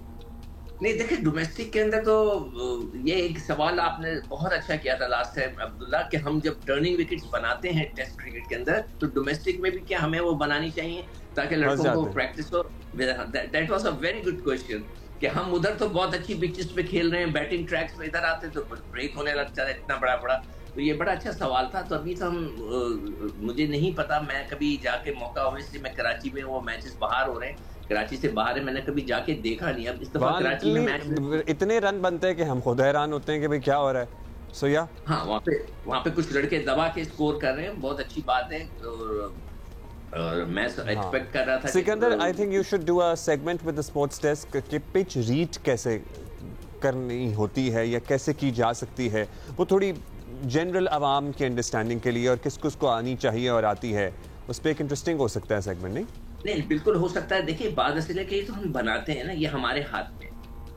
नहीं देखिए, डोमेस्टिक के अंदर तो ये एक सवाल आपने बहुत अच्छा किया था लास्ट टाइम अब्दुल्ला, कि हम जब टर्निंग विकेट्स बनाते हैं टेस्ट क्रिकेट के अंदर, तो डोमेस्टिक में भी क्या हमें वो बनानी चाहिए ताकि लड़कों को प्रैक्टिस हो। That was a very good question कि हम उधर तो बहुत अच्छी पिचेस पे खेल रहे हैं, बैटिंग ट्रैक्स पे इधर आते तो ब्रेक होने लगता है इतना बड़ा। तो ये बड़ा अच्छा सवाल था। तो अभी तो हम मुझे नहीं पता, मैं कभी जाके मौका, ऑब्वियसली मैं कराची में, वो मैचेस बाहर हो रहे हैं, कराची से बाहर है, मैंने कभी जाके देखा नहीं। अब इस दफा कराची में मैच इतने रन बनते हैं कि हम खुद हैरान होते हैं कि भाई क्या हो रहा है। सो या हाँ, वहाँ पे कुछ लड़के दबा के स्कोर कर रहे हैं, बहुत अच्छी बात है। और मैं एक्सपेक्ट कर रहा था Sikandar, I think you should do a segment with the sports desk कि पिच रीड कैसे करनी होती है या कैसे की जा सकती है, वो थोड़ी जनरल आवाम की अंडरस्टैंडिंग के लिए, और किस को आनी चाहिए और आती है, उस पर एक इंटरेस्टिंग हो सकता है सेगमेंट। नहीं बिल्कुल हो सकता है। देखिए बात असल है कि तो हम बनाते हैं ना, ये हमारे हाथ में,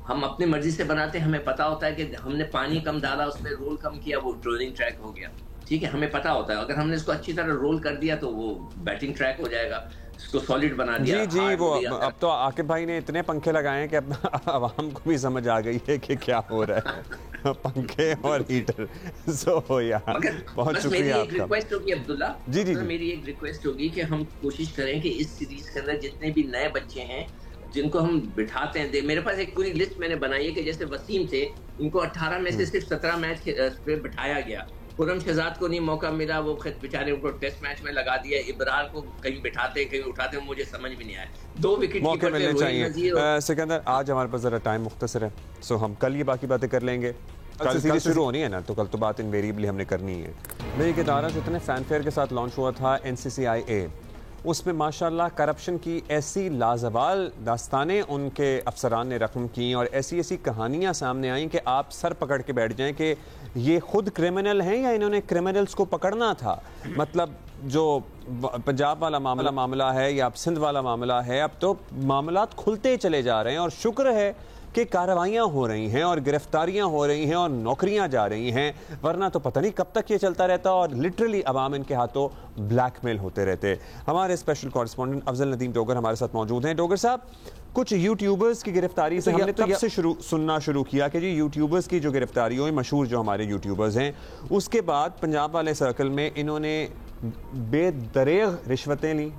हम अपनी मर्जी से बनाते हैं। हमें पता होता है कि हमने पानी कम डाला, उसमें रोल कम किया, वो टर्निंग ट्रैक हो गया, ठीक है, हमें पता होता है। अगर हमने इसको अच्छी तरह रोल कर दिया तो वो बैटिंग ट्रैक हो जाएगा, इसको सॉलिड बना दिया। जी वो अब तो आकिब भाई ने इतने पंखे लगाए हैं कि अब आवाम को भी समझ आ गई है कि क्या हो रहा है। पंखे और हीटर। सो यार बहुत शुक्रिया आपका। रिक्वेस्ट होगी अब्दुल्ला जी मेरी एक रिक्वेस्ट होगी कि हम कोशिश करें कि इस सीरीज के अंदर जितने भी नए बच्चे हैं जिनको हम बिठाते हैं, मेरे पास एक पूरी लिस्ट मैंने बनाई है कि जैसे वसीम थे, इनको 18 में से सिर्फ 17 मैच पे बिठाया गया। खुरम शहजाद को नहीं मौका मिला, वो बेचारे उनको टेस्ट मैच में लगा दिया। इब्रार को कहीं बिठाते कहीं उठाते, मुझे समझ में नहीं आया। 2 विकेट मौके मिलने चाहिए। सिकंदर, आज हमारे पास जरा टाइम मुख्तसर है, सो हम कल ये बाकी बातें कर लेंगे। कल सीरीज शुरू होनी है ना, तो कल तो बात इनवेरिएबली हमने करनी है। मेरी एक इदारा जो इतने फैनफेयर के साथ लॉन्च हुआ था, NCCIA, उसमें माशाल्लाह करप्शन की ऐसी लाजवाल दास्तानें उनके अफसरान ने रकम की और ऐसी कहानियां सामने आई कि आप सर पकड़ के बैठ जाएं कि ये खुद क्रिमिनल हैं या इन्होंने क्रिमिनल्स को पकड़ना था। मतलब जो पंजाब वाला मामला है या अब सिंध वाला मामला है, अब तो मामलात खुलते चले जा रहे हैं और शुक्र है कि कार्रवाइयाँ हो रही हैं और गिरफ्तारियाँ हो रही हैं और नौकरियाँ जा रही हैं, वरना तो पता नहीं कब तक ये चलता रहता और लिटरली अवाम इनके हाथों ब्लैकमेल होते रहते। हमारे स्पेशल कॉरेस्पॉन्डेंट अफजल नदीम डोगर हमारे साथ मौजूद हैं। डोगर साहब, कुछ यूट्यूबर्स की गिरफ्तारी से हमने तब से सुनना शुरू किया कि जी यूट्यूबर्स की जो गिरफ्तारी हुई, मशहूर जो हमारे यूट्यूबर्स हैं, उसके बाद पंजाब वाले सर्कल में इन्होंने बेदरेग रिश्वतें ली,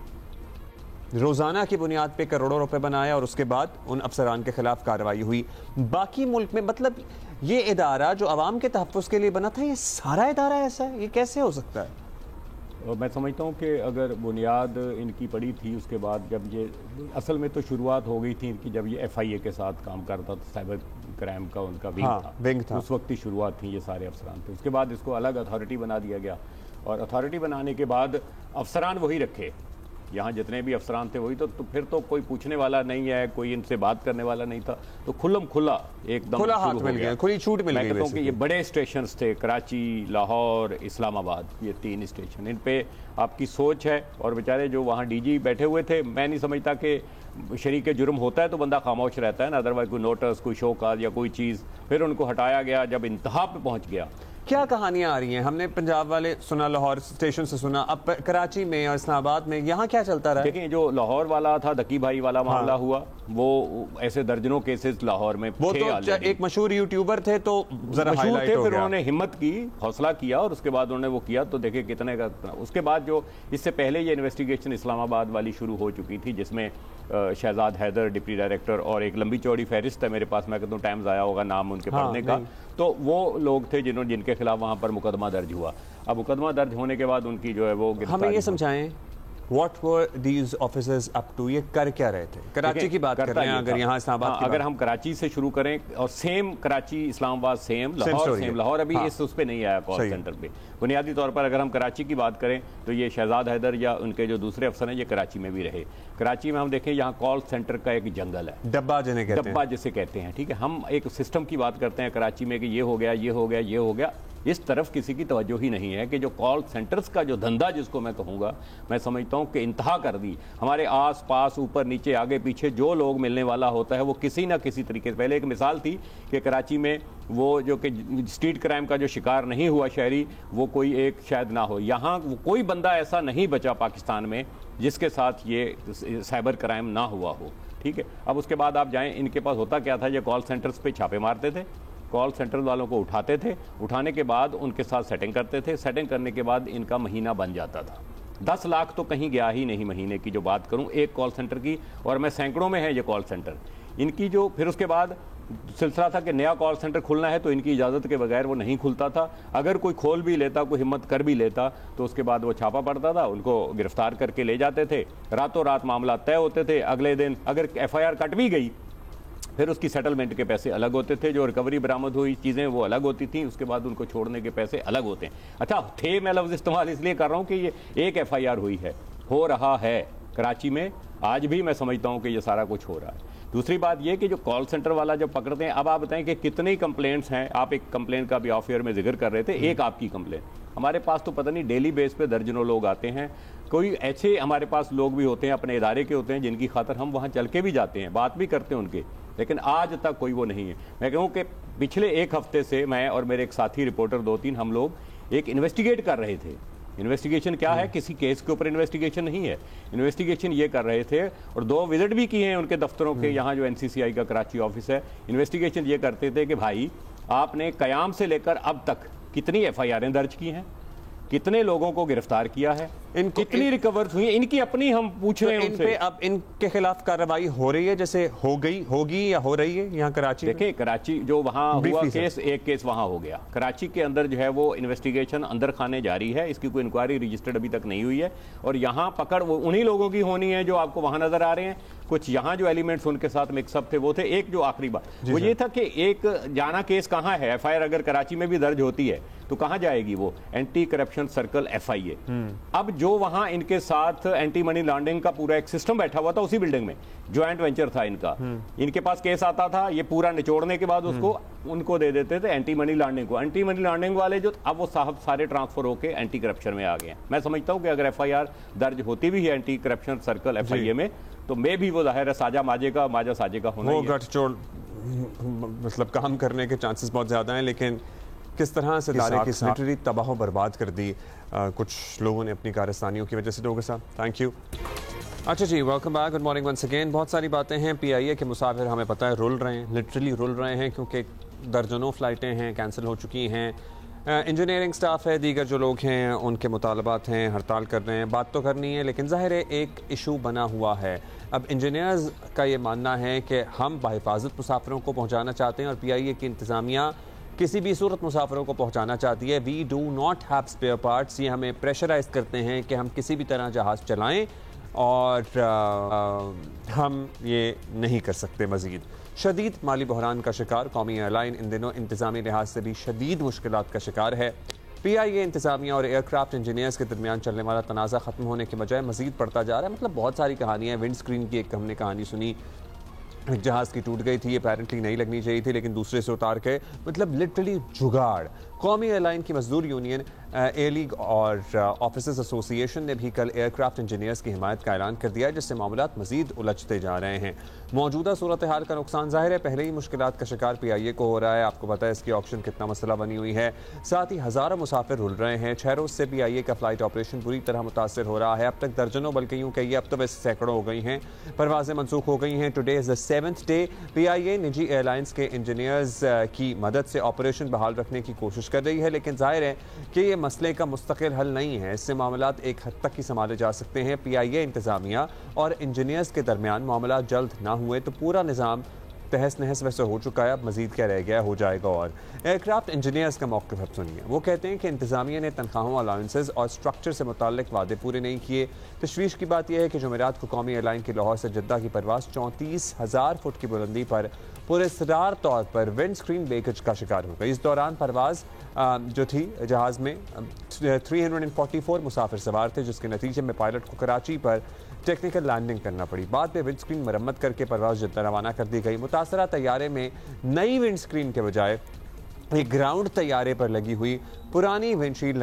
रोजाना की बुनियाद पे करोड़ों रुपए बनाया और उसके बाद उन अफसरान के खिलाफ कार्रवाई हुई। बाकी मुल्क में मतलब ये इदारा जो अवाम के तहफ़्फ़ुज़ के लिए बना था, ये सारा इदारा ऐसा है, ये कैसे हो सकता है? मैं समझता हूँ कि अगर बुनियाद इनकी पड़ी थी, उसके बाद जब ये असल में तो शुरुआत हो गई थी इनकी, जब ये FIA के साथ काम करता था, साइबर क्राइम का उनका विंग था, उस वक्त ही शुरुआत थी, ये सारे अफसरान थे। उसके बाद इसको अलग अथॉरिटी बना दिया गया और अथॉरिटी बनाने के बाद अफसरान वही रखे यहाँ जितने भी अफसरान थे वही तो फिर तो कोई पूछने वाला नहीं है, कोई इनसे बात करने वाला नहीं था, तो खुल्लम खुला एकदम खुला हाथ मिल गया, खुली छूट मिल गई। मैं कहता हूँ कि ये बड़े स्टेशन थे, कराची, लाहौर, इस्लामाबाद, ये 3 स्टेशन, इन पे आपकी सोच है। और बेचारे जो वहाँ डीजी बैठे हुए थे, मैं नहीं समझता कि शरीक जुर्म होता है तो बंदा खामोश रहता है ना, अदरवाइज कोई नोटिस, कोई शोकाज या कोई चीज़, फिर उनको हटाया गया जब इंतहा पे पहुँच गया। क्या कहानियां आ रही हैं? हमने पंजाब वाले सुना, लाहौर स्टेशन से सुना, अब कराची में और इस्लामाबाद में यहाँ क्या चलता रहा? देखिए, जो लाहौर वाला था, दकी भाई वाला मामला हुआ, वो ऐसे दर्जनों केसेस लाहौर में वो तो एक मशहूर यूट्यूबर थे, तो जरा मशहूर थे, फिर उन्होंने हिम्मत की, हौसला किया और उसके बाद उन्होंने वो किया, तो देखिए कितने का। उसके बाद जो इससे पहले ये इन्वेस्टिगेशन इस्लामाबाद वाली शुरू हो चुकी थी, जिसमें शहजाद हैदर डिप्टी डायरेक्टर और एक लंबी चौड़ी फहरिस्त है मेरे पास, मैं कहता हूँ टाइम्स आया होगा नाम उनके पढ़ने का, तो वो लोग थे जिनके खिलाफ वहाँ पर मुकदमा दर्ज हुआ। अब मुकदमा दर्ज होने के बाद उनकी जो है वो, हमें ये समझाएं What were these officers up to? ये कर क्या रहे थे? कराची की बात कर रहे हैं, अगर यहाँ इस्लामाबाद अगर हम कराची से शुरू करें, और same Karachi, Islamabad same, Lahore same, Lahore अभी उस पे नहीं आया कॉल सेंटर पे। बुनियादी तौर पर अगर हम कराची की बात करें तो ये शहजाद हैदर या उनके जो दूसरे अफसर हैं, ये कराची में भी रहे। कराची में हम देखें, यहाँ कॉल सेंटर का एक जंगल है, डब्बा जिसे कहते हैं, ठीक है। हम एक सिस्टम की बात करते हैं कराची में कि ये हो गया, ये हो गया, ये हो गया, इस तरफ किसी की तवज्जो ही नहीं है कि जो कॉल सेंटर्स का जो धंधा, जिसको मैं कहूँगा, मैं समझता हूँ कि इंतहा कर दी। हमारे आस पास, ऊपर नीचे, आगे पीछे जो लोग मिलने वाला होता है, वो किसी ना किसी तरीके से, पहले एक मिसाल थी कि कराची में वो जो कि स्ट्रीट क्राइम का जो शिकार नहीं हुआ शहरी, वो कोई एक शायद ना हो। यहाँ कोई बंदा ऐसा नहीं बचा पाकिस्तान में जिसके साथ ये साइबर क्राइम ना हुआ हो, ठीक है। अब उसके बाद आप जाएँ, इनके पास होता क्या था, ये कॉल सेंटर्स पे छापे मारते थे, कॉल सेंटर वालों को उठाते थे, उठाने के बाद उनके साथ सेटिंग करते थे, सेटिंग करने के बाद इनका महीना बन जाता था। 10 लाख तो कहीं गया ही नहीं महीने की जो बात करूं एक कॉल सेंटर की, और मैं सैकड़ों में है ये कॉल सेंटर इनकी। जो फिर उसके बाद सिलसिला था कि नया कॉल सेंटर खुलना है तो इनकी इजाज़त के बगैर वो नहीं खुलता था। अगर कोई खोल भी लेता, कोई हिम्मत कर भी लेता, तो उसके बाद वो छापा पड़ता था, उनको गिरफ्तार करके ले जाते थे, रातों रात मामला तय होते थे। अगले दिन अगर FIR कट भी गई, फिर उसकी सेटलमेंट के पैसे अलग होते थे, जो रिकवरी बरामद हुई चीज़ें वो अलग होती थी, उसके बाद उनको छोड़ने के पैसे अलग होते हैं। अच्छा थे, मैं लफ्ज़ इस्तेमाल इसलिए कर रहा हूँ कि ये एक FIR हुई है, हो रहा है कराची में, आज भी मैं समझता हूँ कि ये सारा कुछ हो रहा है। दूसरी बात ये कि जो कॉल सेंटर वाला जब पकड़ते हैं, अब आप बताएं कि कितनी कंप्लेंट्स हैं। आप एक कंप्लेन का भी ऑफ एयर में जिक्र कर रहे थे, एक आपकी कंप्लेन, हमारे पास तो पता नहीं डेली बेस पे दर्जनों लोग आते हैं। कोई ऐसे हमारे पास लोग भी होते हैं, अपने इदारे के होते हैं, जिनकी खातर हम वहाँ चल के भी जाते हैं, बात भी करते हैं उनके, लेकिन आज तक कोई वो नहीं है। मैं कहूँ कि पिछले एक हफ्ते से मैं और मेरे एक साथी रिपोर्टर 2-3 हम लोग एक इन्वेस्टिगेट कर रहे थे। इन्वेस्टिगेशन क्या है? किसी केस के ऊपर इन्वेस्टिगेशन नहीं है, इन्वेस्टिगेशन ये कर रहे थे, और 2 विजिट भी किए हैं उनके दफ्तरों के, यहाँ जो NCCI का कराची ऑफिस है। इन्वेस्टिगेशन ये करते थे कि भाई आपने कयाम से लेकर अब तक कितनी FIR'ें दर्ज की हैं, कितने लोगों को गिरफ्तार किया है, कितनी रिकवर हुई, इनकी अपनी हम पूछ रहे हैं इन पे। अब इनके खिलाफ कार्रवाई हो रही है, जैसे हो गई, होगी या हो रही है यहाँ कराची? देखिए कराची जो वहाँ हुआ केस, एक केस वहाँ हो गया। कराची के अंदर जो है वो इन्वेस्टिगेशन अंदर खाने जारी है, इसकी कोई इंक्वायरी रजिस्टर्ड अभी तक नहीं हुई है, और यहाँ पकड़ वो उन्हीं लोगों की होनी है जो आपको वहाँ नजर आ रहे हैं। कुछ यहाँ जो एलिमेंट्स उनके साथ मिक्सअप थे वो थे। एक जो आखिरी बात वो ये था कि एक जाना केस कहाँ है, FIR अगर कराची में भी दर्ज होती है तो कहाँ जाएगी वो? Anti corruption circle FIA। अब जो वहाँ इनके साथ एंटी मनी लॉन्ड्रिंग का पूरा एक सिस्टम बैठा हुआ था, उसी बिल्डिंग में ज्वाइंट वेंचर था इनका, इनके पास केस आता था, ये पूरा निचोड़ने के बाद उसको उनको दे देते थे एंटी मनी लॉन्ड्रिंग को। एंटी मनी लॉन्ड्रिंग वाले जो अब वो साहब सारे ट्रांसफर होके एंटी करप्शन में आ गए हैं। मैं समझता हूँ कि अगर FIR दर्ज होती भी है एंटी करप्शन सर्कल FIA में, तो मे भी वो जाहिर है साजा माजे का, माजा साजे का होना, गठजोड़ मतलब काम करने के चांसेस बहुत ज्यादा हैं। लेकिन किस तरह से इदारे की सेक्रेटरी तबाह बर्बाद कर दी कुछ लोगों ने अपनी कारस्तानियों की वजह से। डॉक्टर साहब थैंक यू। अच्छा जी, welcome back, good morning once again. बहुत सारी बातें हैं। PIA के मुसाफिर हमें पता है रुल रहे हैं, लिटरली रुल रहे हैं, क्योंकि दर्जनों फ़्लाइटें हैं कैंसिल हो चुकी हैं। इंजीनियरिंग स्टाफ है, दीगर जो लोग हैं उनके मुतालबात हैं, हड़ताल कर रहे हैं, बात तो करनी है, लेकिन ज़ाहिर है एक इशू बना हुआ है। अब इंजीनियर्स का ये मानना है कि हम बाहिफाजत मुसाफिरों को पहुँचाना चाहते हैं, और PIA की इंतज़ामिया किसी भी सूरत मुसाफिरों को पहुंचाना चाहती है। We do not have spare parts. ये हमें प्रेशराइज करते हैं कि हम किसी भी तरह जहाज़ चलाएं, और हम ये नहीं कर सकते। मज़ीद शदीद माली बहरान का शिकार कौमी एयरलाइन इन दिनों इंतज़ामी लिहाज से भी शदीद मुश्किलात का शिकार है। PIA इंतजामिया और एयरक्राफ्ट इंजीनियर्स के दरमियान चलने वाला तनाज़ा खत्म होने के बजाय मजीद बढ़ता जा रहा है। मतलब बहुत सारी कहानियाँ हैं। विंड स्क्रीन की एक हमने कहानी सुनी, एक जहाज़ की टूट गई थी, अपेरेंटली नहीं लगनी चाहिए थी लेकिन दूसरे से उतार के, मतलब लिटरली जुगाड़। कौमी एयरलाइन की मजदूर यूनियन ए लीग और ऑफिसर्स एसोसिएशन ने भी कल एयरक्राफ्ट इंजीनियर्स की हिमायत का ऐलान कर दिया, जिससे मामलात मजीद उलझते जा रहे हैं। मौजूदा सूरत हाल का नुकसान जाहिर है पहले ही मुश्किलात का शिकार PIA को हो रहा है। आपको पता है इसकी ऑक्शन कितना मसला बनी हुई है। साथ ही हज़ारों मुसाफिर रुल रहे हैं। 6 रोज़ से PIA का फ्लाइट ऑपरेशन बुरी तरह मुतासर हो रहा है। अब तक दर्जनों, बल्कि यूँ कहिए अब तो वैसे सैकड़ों हो गई हैं, परवाज़ें मनसूख हो गई हैं। Today is the 7th day. PIA निजी एयरलाइंस के इंजीनियर्स की मदद से ऑपरेशन बहाल रखने की कोशिश कर रही है, लेकिन जाहिर है कि ये मसले का मुस्तकिल हल नहीं है। इससे मामलात एक हद तक ही संभाले जा सकते हैं। PIA इंतजामिया और इंजीनियर्स के दरमियान मामलात जल्द ना हुए तो पूरा निज़ाम तहस नहस वैसे हो चुका है, अब मजीद क्या रह गया, हो जाएगा। और एयरक्राफ्ट इंजीनियर्स का मौक़िफ़ अब सुनिए। वो कहते हैं कि इंतजामिया ने तनख्वाहों, अलाउंसेस और स्ट्रक्चर से मुताल्लिक वादे पूरे नहीं किए। तशवीश की बात यह है कि जुमेरात को कौमी एयरलाइन की लाहौर से जद्दा की परवाज़ 34,000 फुट की बुलंदी पर पुरस्रार तौर पर विंड स्क्रीन ब्रेकेज का शिकार हो गई। इस दौरान परवाज़ जो थी, जहाज़ में 344 मुसाफिर सवार थे, जिसके नतीजे में पायलट को कराची पर टेक्निकल लैंडिंग करना पड़ी। बाद में विंड स्क्रीन मरम्मत करके परवाज़ जद्दा रवाना कर दी गई। मुतासरा तैयारे में नई विंड स्क्रीन के बजाय एक ग्राउंड तैयारे पर लगी हुई पुरानी विंड स्क्रीन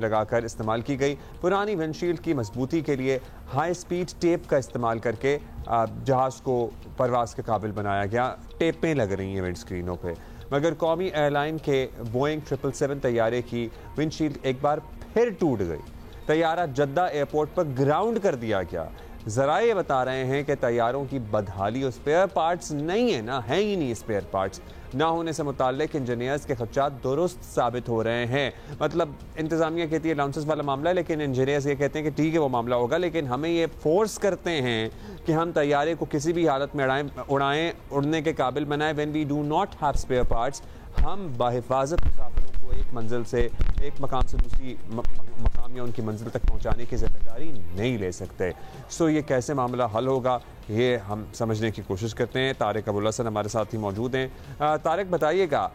लगाकर इस्तेमाल की गई। पुरानी विंडशील्ड की मजबूती के लिए हाई स्पीड टेप का इस्तेमाल करके जहाज़ को परवाज़ के काबिल बनाया गया। टेपें लग रही हैं विंड स्क्रीनों पे, मगर कौमी एयरलाइन के बोइंग 777 तैयारे की विंडशील्ड एक बार फिर टूट गई। तैयारा जद्दा एयरपोर्ट पर ग्राउंड कर दिया गया। ज़रा ये बता रहे हैं कि तैयारों की बदहाली और स्पेयर पार्ट्स नहीं है ना, है ही नहीं स्पेयर पार्ट्स। ना होने से मुताल्लिक इंजीनियर्स के खर्चात दुरुस्त साबित हो रहे हैं। मतलब इंतजामिया कहती है अलाउंसेस वाला मामला है, लेकिन इंजीनियर्स ये कहते हैं कि ठीक है वो मामला होगा, लेकिन हमें ये फोर्स करते हैं कि हम तैयारे को किसी भी हालत में उड़ाएं, उड़ने के काबिल बनाएं। When we do not have spare parts, हम बाहिफाजत मुसाफिरों को एक मंजिल से, एक मकाम से दूसरी मकाम या उनकी मंजिल तक पहुंचाने की जिम्मेदारी नहीं ले सकते। सो ये कैसे मामला हल होगा, ये हम समझने की कोशिश करते हैं। तारिक अबुल हसन हमारे साथ ही मौजूद हैं। तारिक, बताइएगा,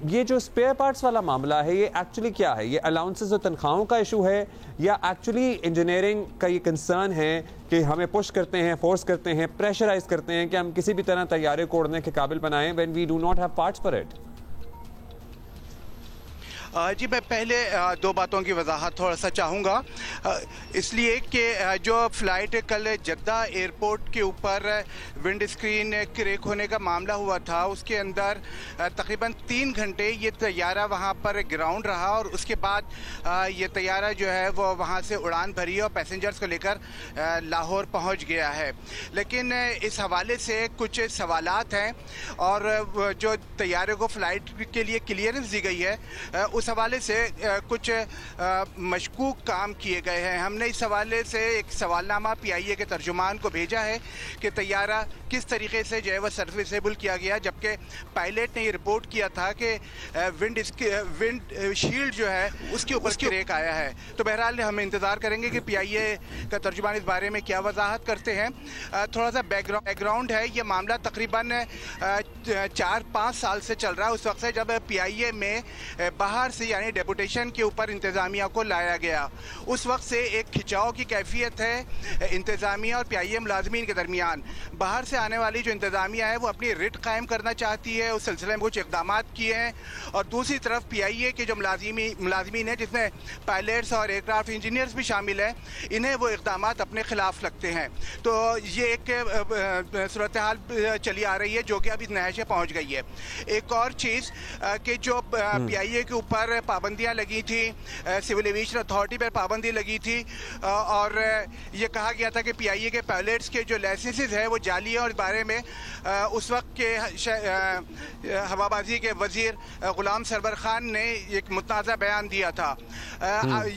ये जो स्पेयर पार्ट्स वाला मामला है, ये एक्चुअली क्या है? ये अलाउंसेस और तनख्वाहों का इशू है या एक्चुअली इंजीनियरिंग का ये कंसर्न है कि हमें पुश करते हैं, फोर्स करते हैं, प्रेशराइज करते हैं कि हम किसी भी तरह तैयारे को उड़ने के काबिल बनाएं when we do not have parts for it? जी, मैं पहले दो बातों की वजाहत थोड़ा सा चाहूँगा, इसलिए कि जो फ़्लाइट कल जद्दा एयरपोर्ट के ऊपर विंड स्क्रीन क्रैक होने का मामला हुआ था, उसके अंदर तकरीबन 3 घंटे ये तैयारा वहाँ पर ग्राउंड रहा और उसके बाद ये तैयारा जो है वो वहाँ से उड़ान भरी और पैसेंजर्स को लेकर लाहौर पहुँच गया है। लेकिन इस हवाले से कुछ सवालात हैं और जो तैयारे को फ़्लाइट के लिए क्लियरेंस दी गई है उस हवाले से कुछ मशकूक काम किए गए हैं। हमने इस हवाले से एक सवालनामा PIA के तर्जुमान को भेजा है कि तैयारा किस तरीके से जो है वह सर्विसेबल किया गया, जबकि पायलट ने ये रिपोर्ट किया था कि विंड शील्ड जो है उसके ऊपर क्रैक आया है। तो बहरहाल हम इंतज़ार करेंगे कि PIA का तर्जुमान इस बारे में क्या वजाहत करते हैं। थोड़ा सा बैकग्राउंड है, ये मामला तकरीबन 4-5 साल से चल रहा है। उस वक्त से जब PIA में बाहर से यानी डेपुटेशन के ऊपर इंतज़ामिया को लाया गया, उस वक्त से एक खिंचाव की कैफियत है इंतज़ामिया और PIA मुलाजमीन के दरमियान। बाहर से आने वाली जो इंतज़ामिया है वो अपनी रिट कायम करना चाहती है, उस सिलसिले में कुछ इक़दाम किए हैं, और दूसरी तरफ PIA के जो मुलाजमीन हैं, जिसमें पायलट्स और एयरक्राफ्ट इंजीनियर्स भी शामिल हैं, इन्हें वो इक़दाम अपने ख़िलाफ़ लगते हैं। तो ये एक सूरत हाल चली आ रही है जो कि अभी नहज पे पहुँच गई है। एक और चीज़ कि जो PIA के ऊपर पाबंदियां लगी थी, सिविल एविएशन अथॉरिटी पर पाबंदी लगी थी और ये कहा गया था कि PIA के पायलट्स के जो लाइसेंसेस है वो जाली है, और इस बारे में उस वक्त के हवाबाजी के वजीर गुलाम सरवर खान ने एक मुतनाज़ा बयान दिया था।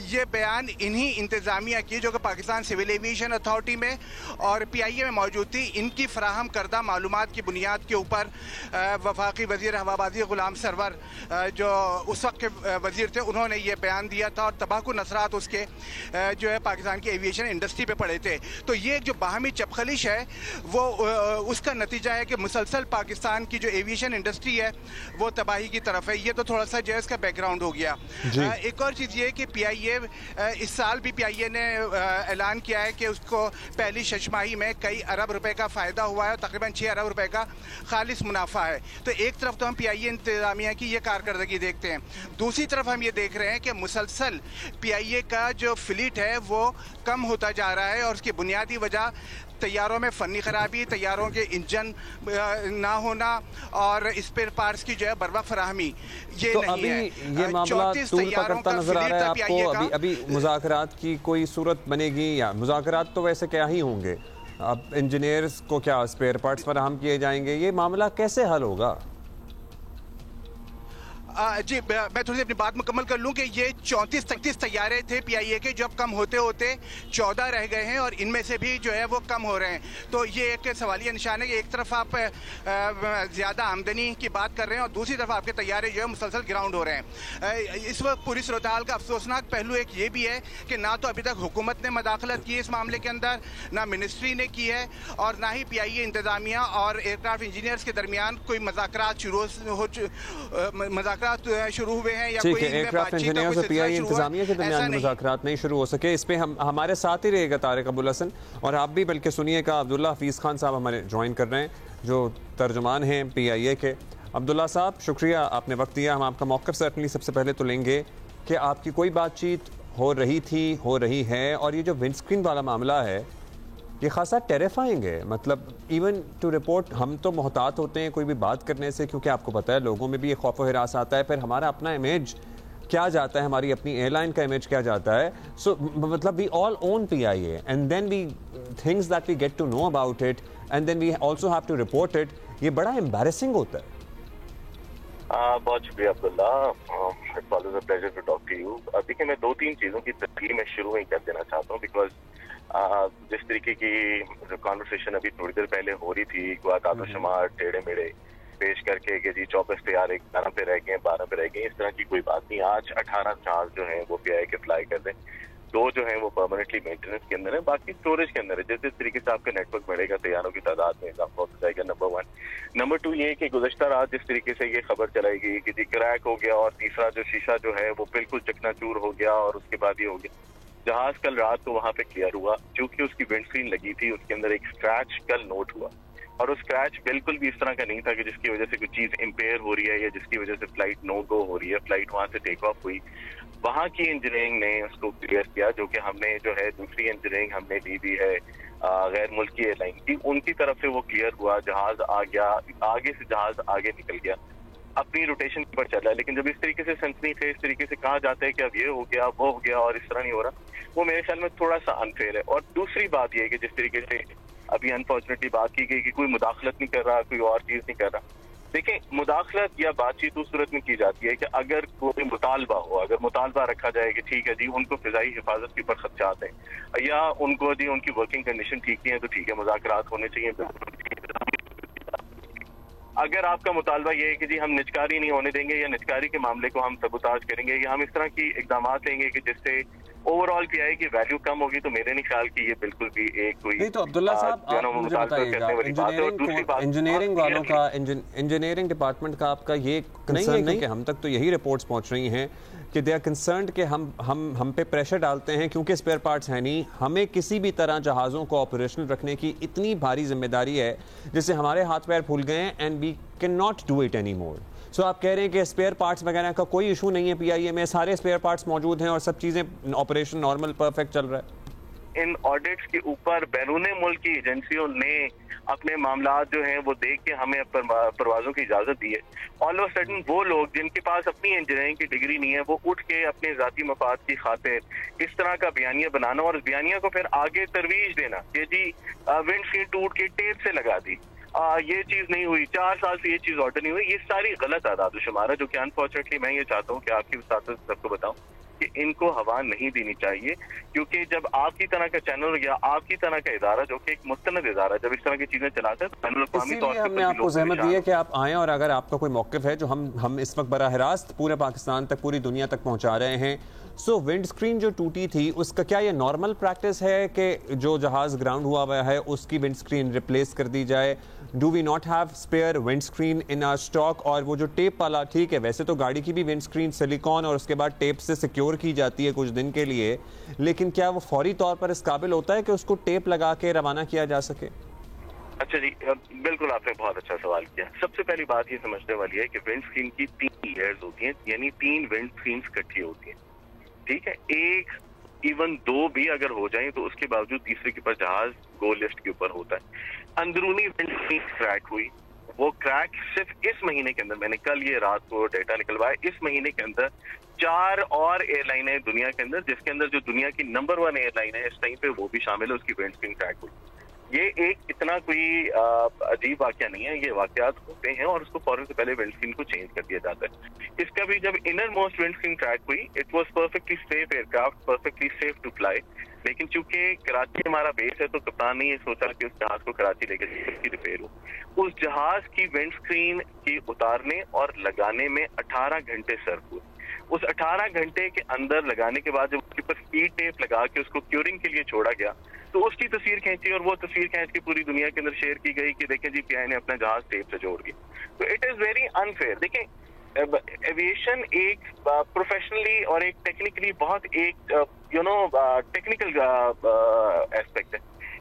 ये बयान इन्हीं इंतज़ामिया की जो कि पाकिस्तान सिविल एविएशन अथॉरिटी में और PIA में मौजूद थी, इनकी फराहम करदा मालूमात की बुनियाद के ऊपर वफाकी वजीर हवाबाजी गुलाम सरवर जो उस वक्त के वजीर थे, उन्होंने ये बयान दिया था और तबाहकुन असरात उसके जो है पाकिस्तान की एविएशन इंडस्ट्री पे पड़े थे। तो ये जो बाहमी चपखलिश है वो उसका नतीजा है कि मुसलसल पाकिस्तान की जो एविएशन इंडस्ट्री है वो तबाही की तरफ है। ये तो थोड़ा सा जो है इसका बैकग्राउंड हो गया। एक और चीज़ ये कि PIA इस साल भी PIA ने ऐलान किया है कि उसको पहली छमाही में कई अरब रुपए का फ़ायदा हुआ है, तकरीबन 6 अरब रुपए का खालिस मुनाफा है। तो एक तरफ तो हम PIA इंतजामिया की ये कारकर्दगी देखते हैं, दूसरी तरफ हम ये देख रहे हैं कि मुसलसल PIA का जो फ्लीट है वो कम होता जा रहा है और उसकी बुनियादी वजह तैयारों में फ़नी खराबी, तैयारों के इंजन ना होना और स्पेयर पार्ट्स की जो है बर वक्त फराहमी ये तो नहीं अभी है। ये मामला तूल पकड़ता नजर आ रहा है आपको? अभी मुज़ाकरात की कोई सूरत बनेगी या मुज़ाकरात तो वैसे क्या ही होंगे, अब इंजीनियर्स को क्या स्पेयर पार्ट्स फराहम किए जाएंगे, ये मामला कैसे हल होगा? जी मैं थोड़ी सी अपनी बात मुकम्मल कर लूं कि ये 34-33 तैयारे थे PIA के, जो अब कम होते होते 14 रह गए हैं और इनमें से भी जो है वो कम हो रहे हैं। तो ये एक सवालिया निशान है कि एक तरफ आप ज़्यादा आमदनी की बात कर रहे हैं और दूसरी तरफ आपके तैयारे जो है मुसलसल ग्राउंड हो रहे हैं। इस वक्त पूरी सूरत हाल का अफसोसनाक पहलू एक ये भी है कि ना तो अभी तक हुकूमत ने मदाखलत की इस मामले के अंदर, ना मिनिस्ट्री ने की है और ना ही PIA इंतजामिया और एयरक्राफ्ट इंजीनियर्स के दरमियान कोई मुज़ाकरात शुरू हुए हैं या कोई एयरक्राफ्ट इंजीनियर्स और PIA इंतजामिया के दरमियान मुज़ाकरात नहीं शुरू हो सके। इस पे हम हमारे साथ ही रहेगा तारिक अबुल हसन और आप भी बल्कि सुनिएगा। अब्दुल्ला हफीज़ खान साहब हमारे ज्वाइन कर रहे हैं जो तर्जुमान हैं PIA के। अब्दुल्ला साहब शुक्रिया, आपने वक्त दिया। हम आपका मौक़िफ़ सर्टनली सबसे पहले तो लेंगे कि आपकी कोई बातचीत हो रही थी, हो रही है, और ये जो विंडस्क्रीन वाला मामला है ये खासा टेरिफाइंग है। मतलब इवन टू रिपोर्ट, हम तो मोहतात होते हैं कोई भी बात करने से, क्योंकि आपको पता है लोगों में भी ये खौफ व हिरास आता है, फिर हमारा अपना इमेज क्या जाता है, हमारी अपनी एयरलाइन का इमेज क्या जाता है। सो मतलब we all own PIA and then we things that we get to know about it and then we also have to report it. ये बड़ा एम्बैरेसिंग होता है। बहुत शुक्रिया Abdullah, it's always a pleasure to talk to you. देखिए, मैं 2-3 चीज़ों की तस्वीर में शुरू ही कर देना चाहता हूँ, बिकॉज जिस तरीके की जो कॉन्वर्सेशन अभी थोड़ी देर पहले हो रही थी, दादो शुमार टेढ़े मेढ़े पेश करके कि जी 24 तैयार 11 पे रह गए, 12 पे रह गए, इस तरह की कोई बात नहीं। आज 18 जहाज जो हैं वो PIA के फ्लाई कर रहे हैं, 2 जो हैं वो परमानेंटली मेंटेनेंस के अंदर है, बाकी स्टोरेज के अंदर है। जिस तरीके से आपका नेटवर्क बढ़ेगा, तैयारों की तादाद में इजाफा होता जाएगा, नंबर 1। नंबर 2 ये कि गुज़श्ता रात जिस तरीके से ये खबर चलाई गई कि जी क्रैक हो गया और तीसरा जो शीशा जो है वो बिल्कुल चकनाचूर हो गया और उसके बाद ये हो गया। जहाज कल रात को वहां पे क्लियर हुआ, क्योंकि उसकी विंडस्क्रीन लगी थी, उसके अंदर एक स्क्रैच कल नोट हुआ और वो स्क्रैच बिल्कुल भी इस तरह का नहीं था कि जिसकी वजह से कोई चीज इम्पेयर हो रही है या जिसकी वजह से फ्लाइट नो गो हो रही है। फ्लाइट वहां से टेक ऑफ हुई, वहां की इंजीनियरिंग ने उसको क्लियर किया, जो कि हमने जो है दूसरी इंजीनियरिंग हमने दी भी है गैर मुल्की एयरलाइन की, उनकी तरफ से वो क्लियर हुआ, जहाज आ गया, आगे से जहाज आगे निकल गया, अपनी रोटेशन पर चल रहा है। लेकिन जब इस तरीके से सनसनी थे, इस तरीके से कहा जाता है कि अब ये हो गया, वो हो गया और इस तरह नहीं हो रहा, वो मेरे ख्याल में थोड़ा सा अनफेयर है। और दूसरी बात यह है कि जिस तरीके से अभी अनफॉर्चुनेटली बात की गई कि कोई मुदाखलत नहीं कर रहा, कोई और चीज नहीं कर रहा। देखिए, मुदाखलत या बातचीत उस सूरत में की जाती है कि अगर कोई मुतालबा हो, अगर मुतालबा रखा जाए कि ठीक है जी उनको फिजाई हिफाजत के ऊपर खदशात हैं या उनको जी उनकी वर्किंग कंडीशन ठीक नहीं है, तो ठीक है मुज़ाकरात होने चाहिए। अगर आपका मुतालबा ये है कि जी हम निजकारी नहीं होने देंगे या निजकारी के मामले को हम सबूताज करेंगे या हम इस तरह की इकदाम लेंगे कि जिससे ओवरऑल PIA की वैल्यू कम होगी, तो मेरे नहीं ख्याल कि ये बिल्कुल भी एक कोई नहीं। तो अब्दुल्ला साहब आप मुझे बताइएगा, इंजीनियरिंग डिपार्टमेंट का आपका ये कंसर्न नहीं कि हम तक तो यही रिपोर्ट्स पहुंच रही हैं कि दे आर कंसर्न्ड कि हम पे प्रेशर डालते हैं क्योंकि स्पेयर पार्ट्स हैं नहीं, हमें किसी भी तरह जहाज़ों को ऑपरेशनल रखने की इतनी भारी जिम्मेदारी है जिससे हमारे हाथ पैर फूल गए हैं and we can not do it any more. So आप कह रहे हैं कि स्पेयर पार्ट्स वगैरह का कोई इशू नहीं है PIA में, सारे स्पेयर पार्ट्स मौजूद हैं और सब चीज़ें ऑपरेशन नॉर्मल परफेक्ट चल रहा है। इन ऑडिट्स के ऊपर बैरून मुल्क की एजेंसियों ने अपने मामला जो हैं वो देख के हमें परवाजों की इजाजत दी है। ऑल ऑफ सडन वो लोग जिनके पास अपनी इंजीनियरिंग की डिग्री नहीं है, वो उठ के अपने जाती मफाद की खातिर इस तरह का बयानिया बनाना और इस बयानिया को फिर आगे तरवीज देना कि जी विंडस्क्रीन टूट के टेप से लगा दी, ये चीज नहीं हुई, 4 साल से ये चीज ऑर्डर नहीं हुई, ये सारी गलत आदाद शुमार है, जो कि अनफॉर्चुनेटली मैं ये चाहता हूँ कि आपकी वसात सबको बताऊं कि इनको हवा नहीं देनी चाहिए, क्योंकि जब आपकी तरह का चैनल या आपकी तरह का इदारा जो कि एक मुस्तनद इदारा जब इस तरह की चीजें चलाता है तो बैनुल-अक़वामी तौर पर हमने आपको ज़हमत दी है कि आप आएँ, और अगर आपका कोई मौक़िफ़ है जो हम इस वक्त बराह रास्त पूरे पाकिस्तान तक, पूरी दुनिया तक पहुँचा रहे हैं। सो विंड स्क्रीन जो टूटी थी उसका क्या ये नॉर्मल प्रैक्टिस है कि जो जहाज़ ग्राउंड हुआ हुआ है उसकी विंड स्क्रीन रिप्लेस कर दी जाए? Do we not have spare windscreen in our stock? और वो जो टेप वाला, ठीक है, वैसे तो गाड़ी की भी विंड स्क्रीन सिलिकॉन और उसके बाद टेप से सिक्योर की जाती है कुछ दिन के लिए, लेकिन क्या वो फौरी तौर पर इस काबिल होता है कि उसको टेप लगा के रवाना किया जा सके? अच्छा जी, बिल्कुल आपने बहुत अच्छा सवाल किया। सबसे पहली बात ये समझने वाली है कि विंड स्क्रीन की 3 लेयर्स होती हैं, यानी 3 विंड स्क्रीन इकट्ठी होती हैं, ठीक है। एक इवन 2 भी अगर हो जाए तो उसके बावजूद तीसरे के ऊपर जहाज गोल लिस्ट के ऊपर होता है। अंदरूनी विंड स्क्रीन क्रैक हुई, वो क्रैक सिर्फ इस महीने के अंदर, मैंने कल ये रात को डेटा निकलवाया, इस महीने के अंदर 4 और एयरलाइन है दुनिया के अंदर, जिसके अंदर जो दुनिया की नंबर 1 एयरलाइन है इस टाइम पे वो भी शामिल है, उसकी विंड स्क्रीन क्रैक हुई। ये एक इतना कोई अजीब वाकया नहीं है, ये वाकयात होते हैं और उसको फौरन से पहले विंड स्क्रीन को चेंज कर दिया जाता है। इसका भी जब innermost windscreen crack हुई, it was perfectly safe aircraft, perfectly safe to fly, लेकिन चूंकि कराची हमारा बेस है तो कप्तान ने ये सोचा कि उस जहाज को कराची लेकर उसकी रिपेयर हो। उस जहाज की विंड स्क्रीन की उतारने और लगाने में 18 घंटे सर्व हुए। उस 18 घंटे के अंदर लगाने के बाद जब उसके ऊपर स्पीड टेप लगा के उसको क्यूरिंग के लिए छोड़ा गया तो उसकी तस्वीर खींची और वो तस्वीर खींच के पूरी दुनिया के अंदर शेयर की गई कि देखें जी पीआई ने अपना जहाज टेप से जोड़ दिया। तो इट इज वेरी अनफेयर। देखें, एविएशन एक प्रोफेशनली और एक टेक्निकली बहुत एक टेक्निकल एस्पेक्ट है।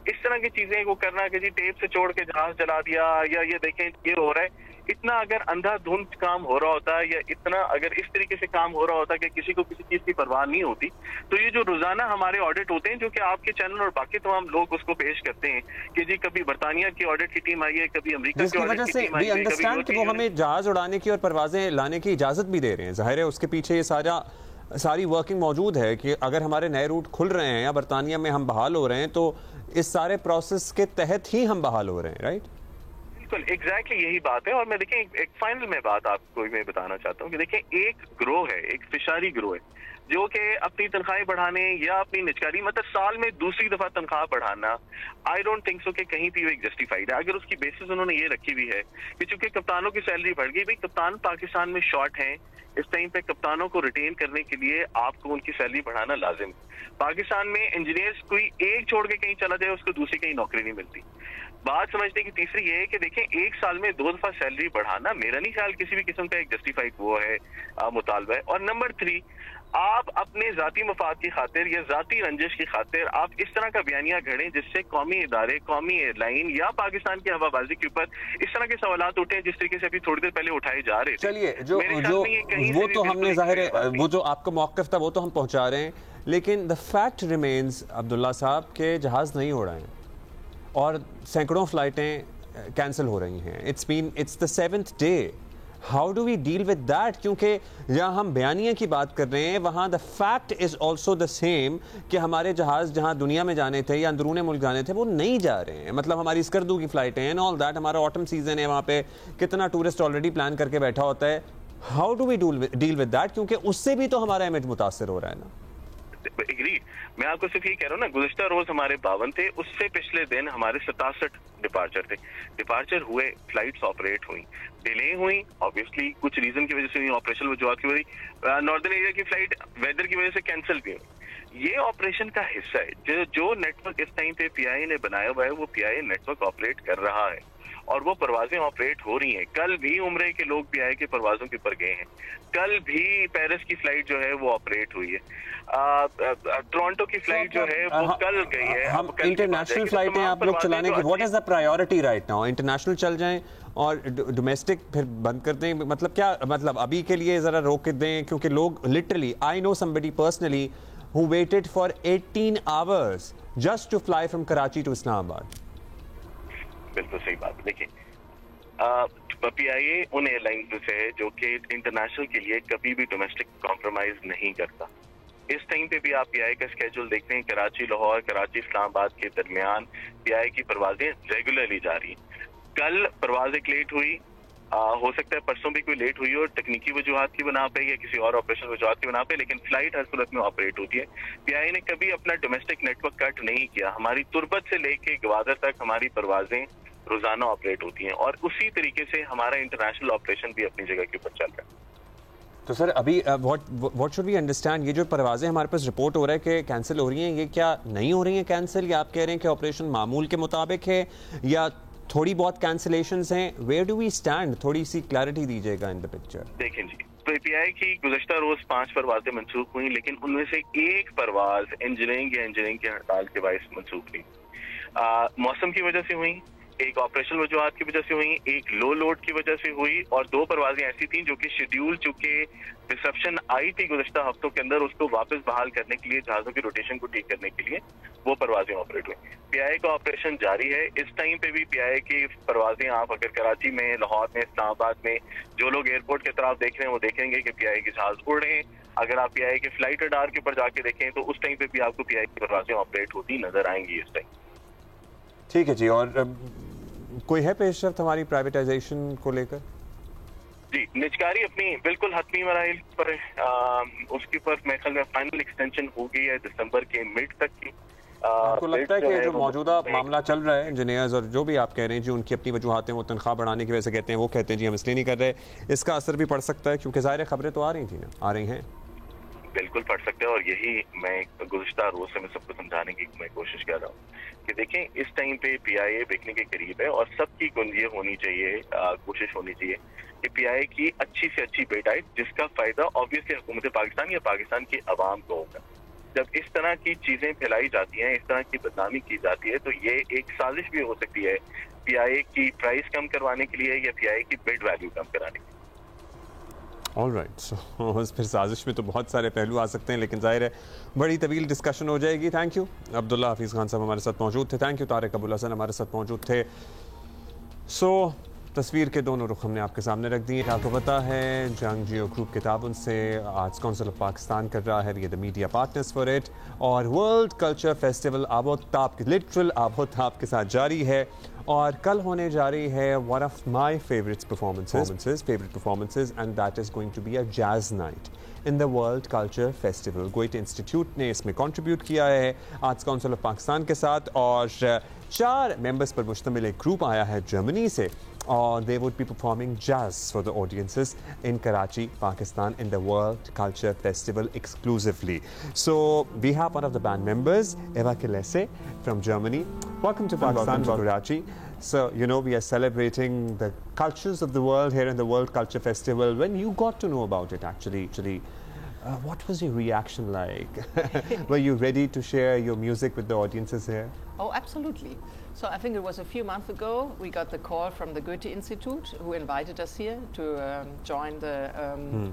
इस तरह की चीजें को करना कि जी टेप से जोड़ के जहाज जला दिया या ये देखें ये हो रहा है, इतना अगर अंधाधुंध काम हो रहा होता या इतना अगर इस तरीके से काम हो रहा होता कि किसी को किसी चीज की परवाह नहीं होती, तो ये जो रोजाना हमारे ऑडिट होते हैं जो कि आपके चैनल और बाकी तमाम लोग उसको पेश करते हैं कि जी कभी बरतानिया की ऑडिट की टीम आई है, कभी अमेरिका की ऑडिट की टीम आई है, अंडरस्टैंड कि वो हमें जहाज उड़ाने की और परवाजें लाने की इजाजत भी दे रहे हैं। जाहिर है उसके पीछे ये सारी वर्किंग मौजूद है कि अगर हमारे नए रूट खुल रहे हैं या बरतानिया में हम बहाल हो रहे हैं तो इस सारे प्रोसेस के तहत ही हम बहाल हो रहे हैं, राइट? बिल्कुल एग्जैक्टली यही बात है। और मैं देखें एक फाइनल में बात आपको मैं बताना चाहता हूँ कि देखें एक ग्रोह है, एक फिशारी ग्रोह है जो कि अपनी तनख्वाहें बढ़ाने या अपनी निजकारी मतलब साल में दूसरी दफा तनख्वाह बढ़ाना, आई डोंट थिंक सो कि कहीं भी वो एक जस्टिफाइड है। अगर उसकी बेसिस उन्होंने ये रखी हुई है कि चूंकि कप्तानों की सैलरी बढ़ गई, भाई कप्तान पाकिस्तान में शॉर्ट हैं, इस टाइम पे कप्तानों को रिटेन करने के लिए आपको उनकी सैलरी बढ़ाना लाजिम। पाकिस्तान में इंजीनियर्स कोई एक छोड़ के कहीं चला जाए उसको दूसरी कहीं नौकरी नहीं मिलती। बात समझने की तीसरी ये है कि देखें एक साल में 2 दफा सैलरी बढ़ाना मेरा नहीं ख्याल किसी भी किस्म का एक जस्टिफाइड वो है मुतालबा है। और नंबर 3, आप अपने जाती मफाद की खातिर या जाती रंजिश की खातिर आप इस तरह का बयानिया घड़ें जिससे कौमी इदारे, कौमी एयरलाइन या पाकिस्तान की हवाबाजी के ऊपर इस तरह के सवालात उठे जिस तरीके से अभी थोड़ी देर पहले उठाए जा रहे थे। चलिए जो वो तो हमने जाहिर है वो जो आपका मौक़िफ़ था वो तो हम पहुंचा रहे हैं, लेकिन द फैक्ट रिमेन्स अब्दुल्ला साहब के जहाज़ नहीं उड़ रहे हैं और सैकड़ों फ्लाइटें कैंसिल हो रही हैं। It's the 7th day. How do we deal with that? क्योंकि जहाँ हम बयानिया की बात कर रहे हैं वहाँ the fact is also the same कि हमारे जहाज़ जहाँ दुनिया में जाने थे या अंदरूने मुल्क जाने थे वो नहीं जा रहे हैं। मतलब हमारी स्कर्दू की फ़्लाइटें हैं एंड ऑल दैट, हमारा ऑटम सीजन है, वहाँ पे कितना टूरिस्ट ऑलरेडी प्लान करके बैठा होता है। How do we deal with that? क्योंकि उससे भी तो हमारा इमेज मुतासर हो रहा है ना। एग्री, मैं आपको सिर्फ ये कह रहा हूँ ना, गुज़िश्ता रोज हमारे 52 थे, उससे पिछले दिन हमारे 67 डिपार्चर थे। डिपार्चर हुए, फ्लाइट्स ऑपरेट हुई, डिले हुई, ऑब्वियसली कुछ रीजन की वजह से हुई, ऑपरेशनल वजूहत की वजह, नॉर्दर्न एरिया की फ्लाइट वेदर की वजह से कैंसिल भी हुई। ये ऑपरेशन का हिस्सा है। जो नेटवर्क इस टाइम पे पीआई ने बनाया हुआ है वो पीआई नेटवर्क ऑपरेट कर रहा है और वो परवाजें ऑपरेट हो रही हैं। कल भी उम्रे के लोग पीआई के परवाजों के ऊपर गए हैं, कल भी पेरिस की फ्लाइट जो है वो ऑपरेट हुई है, टोरंटो की फ्लाइट जो है वो कल गई है। हम इंटरनेशनल फ्लाइटें आप लोग चलाने की what is the priority right now? International चल जाएं और डोमेस्टिक फिर बंद कर दें? मतलब क्या मतलब अभी के लिए जरा रोक दें? क्योंकि लोग literally, I know somebody personally who waited for 18 hours just to fly from Karachi to Islamabad. बिल्कुल सही बात। देखिए पीआईए उन एयरलाइन से है जो कि इंटरनेशनल के लिए कभी भी डोमेस्टिक कॉम्प्रोमाइज नहीं करता। इस टाइम पे भी आप पीआई का स्केड्यूल देखते हैं, कराची लाहौर, कराची इस्लामाबाद के दरमियान पीआई की परवाजें रेगुलरली जा रही हैं। कल परवाज एक लेट हुई, हो सकता है परसों भी कोई लेट हुई हो तकनीकी वजूहात की बना पे या किसी और ऑपरेशन वजूहात की बना पे, लेकिन फ्लाइट हर सूरत में ऑपरेट होती है। पीआईए ने कभी अपना डोमेस्टिक नेटवर्क कट नहीं किया। हमारी तुर्बत से लेके गवादर तक हमारी परवाजें रोजाना ऑपरेट होती हैं और उसी तरीके से हमारा इंटरनेशनल ऑपरेशन भी अपनी जगह के ऊपर चल रहा है। तो सर अभी व्हाट शुड वी अंडरस्टैंड, ये जो परवाजें हमारे पास रिपोर्ट हो रहा है कि कैंसिल हो रही हैं, ये क्या नहीं हो रही हैं कैंसिल, या आप कह रहे हैं कि ऑपरेशन मामूल के मुताबिक है या थोड़ी बहुत कैंसिलेशंस हैं? Where do we stand? थोड़ी सी क्लैरिटी दीजिएगा इन द पिक्चर। देखें जी, पीआईए की गुज़श्ता रोज 5 परवाजें मंसूख हुई, लेकिन उनमें से एक परवाज इंजीनियरिंग की हड़ताल के बायस मंसूख हुई। मौसम की वजह से हुई, एक ऑपरेशनल वजूहात की वजह से हुई, एक लो लोड की वजह से हुई, और 2 परवाजें ऐसी थी जो कि शेड्यूल चुके डिसरप्शन आई थी गुज़श्ता हफ्तों के अंदर, उसको वापस बहाल करने के लिए, जहाजों की रोटेशन को ठीक करने के लिए वो परवाजें ऑपरेट हुई। पीआईए का ऑपरेशन जारी है। इस टाइम पे भी पीआईए की परवाजें आप अगर कराची में, लाहौर में, इस्लामाबाद में जो लोग एयरपोर्ट की तरफ देख रहे हैं वो देखेंगे कि पीआईए के जहाज उड़ रहे हैं। अगर आप पीआईए के फ्लाइट रडार के ऊपर जाके देखें तो उस टाइम पे भी आपको पीआईए की परवाजें ऑपरेट होती नजर आएंगी इस टाइम। ठीक है जी, और कोई है पेशरफ्त हमारी प्राइवेटाइजेशन को लेकर? जी, निजकारी अपनी बिल्कुल हतमी मराइल पर उसके ऊपर मेरे ख्याल में फाइनल एक्सटेंशन हो गई है दिसंबर के मिड तक की। आपको लगता है कि जो मौजूदा मामला चल रहा है, इंजीनियर्स और जो भी आप कह रहे हैं जी उनकी अपनी वजूहातें, वो तनख्वाह बढ़ाने की वजह से कहते हैं, वो कहते हैं जी हम इसलिए नहीं कर रहे, इसका असर भी पड़ सकता है? क्योंकि ज़ाहिर खबरें तो आ रही थी ना, आ रही हैं। बिल्कुल पड़ सकते हैं, और यही मैं गुज़श्ता रोज से मैं सबको समझाने की मैं कोशिश कर रहा हूँ कि देखें इस टाइम पे पीआईए बिकने के करीब है और सबकी ये होनी चाहिए, कोशिश होनी चाहिए कि पीआईए की अच्छी से अच्छी बिड आए, जिसका फायदा ऑब्वियसली हुकूमत पाकिस्तान या पाकिस्तान की आवाम को होगा। जब इस तरह की चीजें फैलाई जाती हैं, इस तरह की बदनामी की जाती है, तो ये एक साजिश भी हो सकती है पीआईए की प्राइस कम करवाने के लिए या पीआईए की बिड वैल्यू कम कराने के लिए। ऑलराइट, सो फिर साजिश में तो बहुत सारे पहलू आ सकते हैं, लेकिन जाहिर है बड़ी तवील डिस्कशन हो जाएगी। थैंक यू अब्दुल्ला हफीज़ खान साहब हमारे साथ मौजूद थे, थैंक यू तारिक अबुल हसन हमारे साथ मौजूद थे। सो तस्वीर के दोनों रुख हमने आपके सामने रख दिए। आपको पता है जंग जियो ग्रुप किताबुन से आर्ट्स काउंसिल ऑफ पाकिस्तान कर रहा है, we the media partners for it, और वर्ल्ड कल्चर फेस्टिवल आबोताब लिटरल आबोताब के साथ जारी है, और कल होने जा रही है one of my favourite performances and that is going to be a jazz night in the world culture festival. Goethe institute ने इसमें कंट्रीब्यूट किया है आर्ट्स काउंसिल ऑफ पाकिस्तान के साथ, और 4 मेंबर्स पर मुश्तमिल एक ग्रुप आया है जर्मनी से, और they would be performing jazz for the audiences in Karachi, Pakistan, in the World Culture Festival exclusively. So we have one of the band members, Eva Kilese from Germany. Welcome to Pakistan, to Karachi. So, you know, we are celebrating the cultures of the world here in the World Culture Festival. When you got to know about it, actually, what was your reaction like? Were you ready to share your music with the audiences here? Oh, absolutely. So I think it was a few months ago we got the call from the Goethe Institute, who invited us here to join the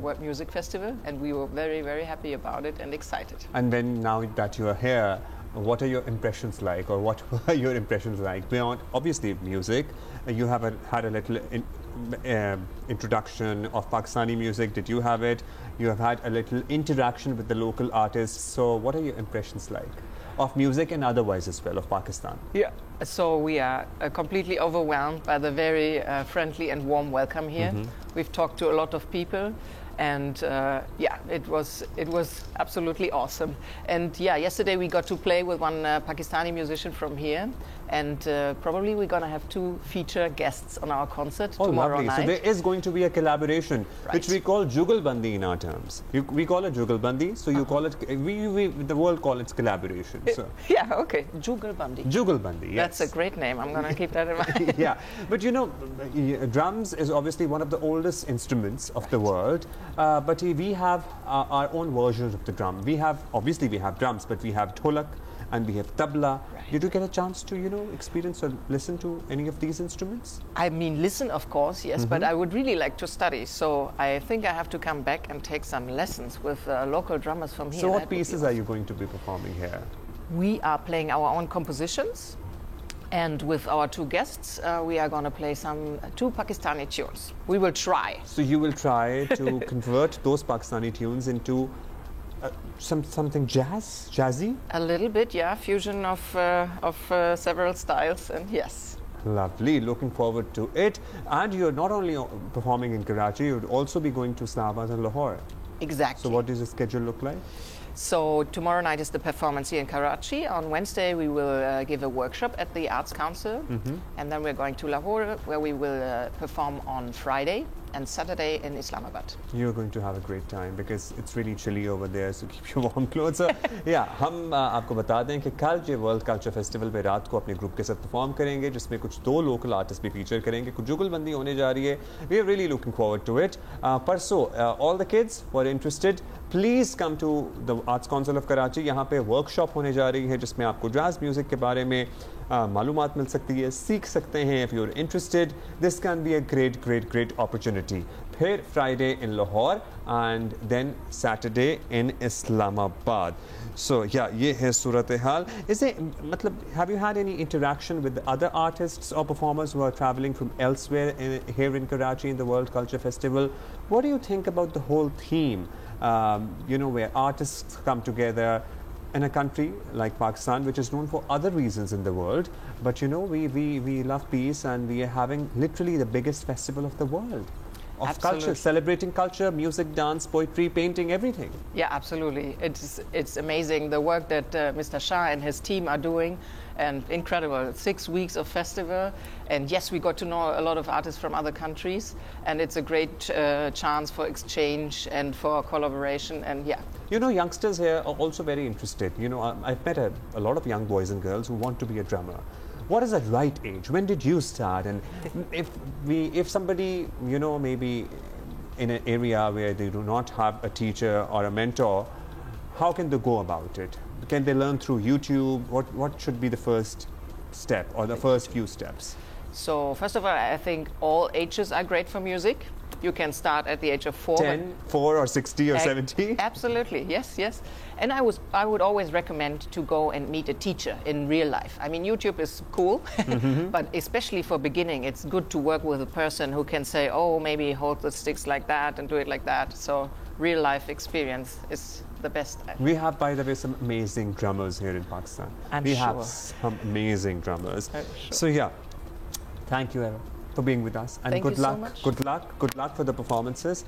World Music Festival, and we were very, very happy about it and excited. And then now that you are here, what are your impressions like, or what were your impressions like beyond obviously music? You have had a little introduction of Pakistani music. Did you have it? You have had a little interaction with the local artists. So what are your impressions like of music and otherwise as well of Pakistan? Yeah, so we are completely overwhelmed by the very friendly and warm welcome here. We've talked to a lot of people, and yeah, it was absolutely awesome. And yeah, yesterday we got to play with one Pakistani musician from here, and probably we're going to have 2 feature guests on our concert tomorrow lovely. night. So there is going to be a collaboration, which we call Jugalbandi in our terms. We call it Jugalbandi, so you call it, the world call it collaboration. So. Yeah, okay, Jugalbandi. Jugalbandi, yes. That's a great name, I'm going to keep that in mind. Yeah, but you know, drums is obviously one of the oldest instruments of the world, but we have our own versions of the drum. We have drums, but we have dholak and we have tabla. Did you get a chance to, you know, experience or listen to any of these instruments? I mean, listen, of course, yes, but I would really like to study. So I think I have to come back and take some lessons with local drummers from here. So what pieces are you going to be performing here? We are playing our own compositions. And with our 2 guests, we are going to play 2 Pakistani tunes. We will try. So you will try to convert those Pakistani tunes into something jazzy? A little bit, yeah. Fusion of several styles, and yes. Lovely, looking forward to it. And you're not only performing in Karachi, you'd also be going to Islamabad and Lahore. Exactly. So what does the schedule look like? So tomorrow night is the performance here in Karachi. On Wednesday we will give a workshop at the Arts Council, and then we're going to Lahore, where we will perform on Friday and Saturday in Islamabad. You're going to have a great time because it's really chilly over there, so keep your warm clothes. Yeah, हम आपको बता दें कि कल जो world culture festival पे रात को अपने ग्रुप के साथ परफॉर्म करेंगे, जिसमें कुछ 2 लोकल आर्टिस्ट भी फीचर करेंगे, कुछ जुगलबंदी होने जा रही है. We are really looking forward to it. परसों all the kids who are interested, please come to the Arts Council of Karachi. यहाँ पे वर्कशॉप होने जा रही है जिसमें आपको जैज़ म्यूज़िक के बारे में मालूमात मिल सकती है, सीख सकते हैं. If you are interested, this can be a great opportunity. फिर Friday in Lahore and then Saturday in Islamabad. So या ये है सूरत हाल. इसे मतलब have you had any interaction with other artists और performers who are travelling from elsewhere here in Karachi in the world culture festival? What do you think about the whole theme? You know, where artists come together in a country like Pakistan, which is known for other reasons in the world, but you know, we love peace, and we are having literally the biggest festival of the world of culture, celebrating culture, music, dance, poetry, painting, everything. Yeah, absolutely. It's amazing the work that Mr. Shah and his team are doing, and incredible. 6 weeks of festival, and yes, we got to know a lot of artists from other countries, and it's a great chance for exchange and for collaboration. And yeah, you know, youngsters here are also very interested. You know, I've met a lot of young boys and girls who want to be a drummer. What is the right age? When did you start? And if somebody, you know, maybe in an area where they do not have a teacher or a mentor, how can they go about it? Can they learn through YouTube? What should be the first step or the first few steps? So first of all, I think all ages are great for music. You can start at the age of 4. 10, 4 or 60 or 70? Absolutely, yes. And I would always recommend to go and meet a teacher in real life. I mean, YouTube is cool, but especially for beginning, it's good to work with a person who can say, oh, maybe hold the sticks like that and do it like that. So real life experience is the best. We have, by the way, some amazing drummers here in Pakistan. We have some amazing drummers. So yeah, thank you, Eva, for being with us, and good luck for the performances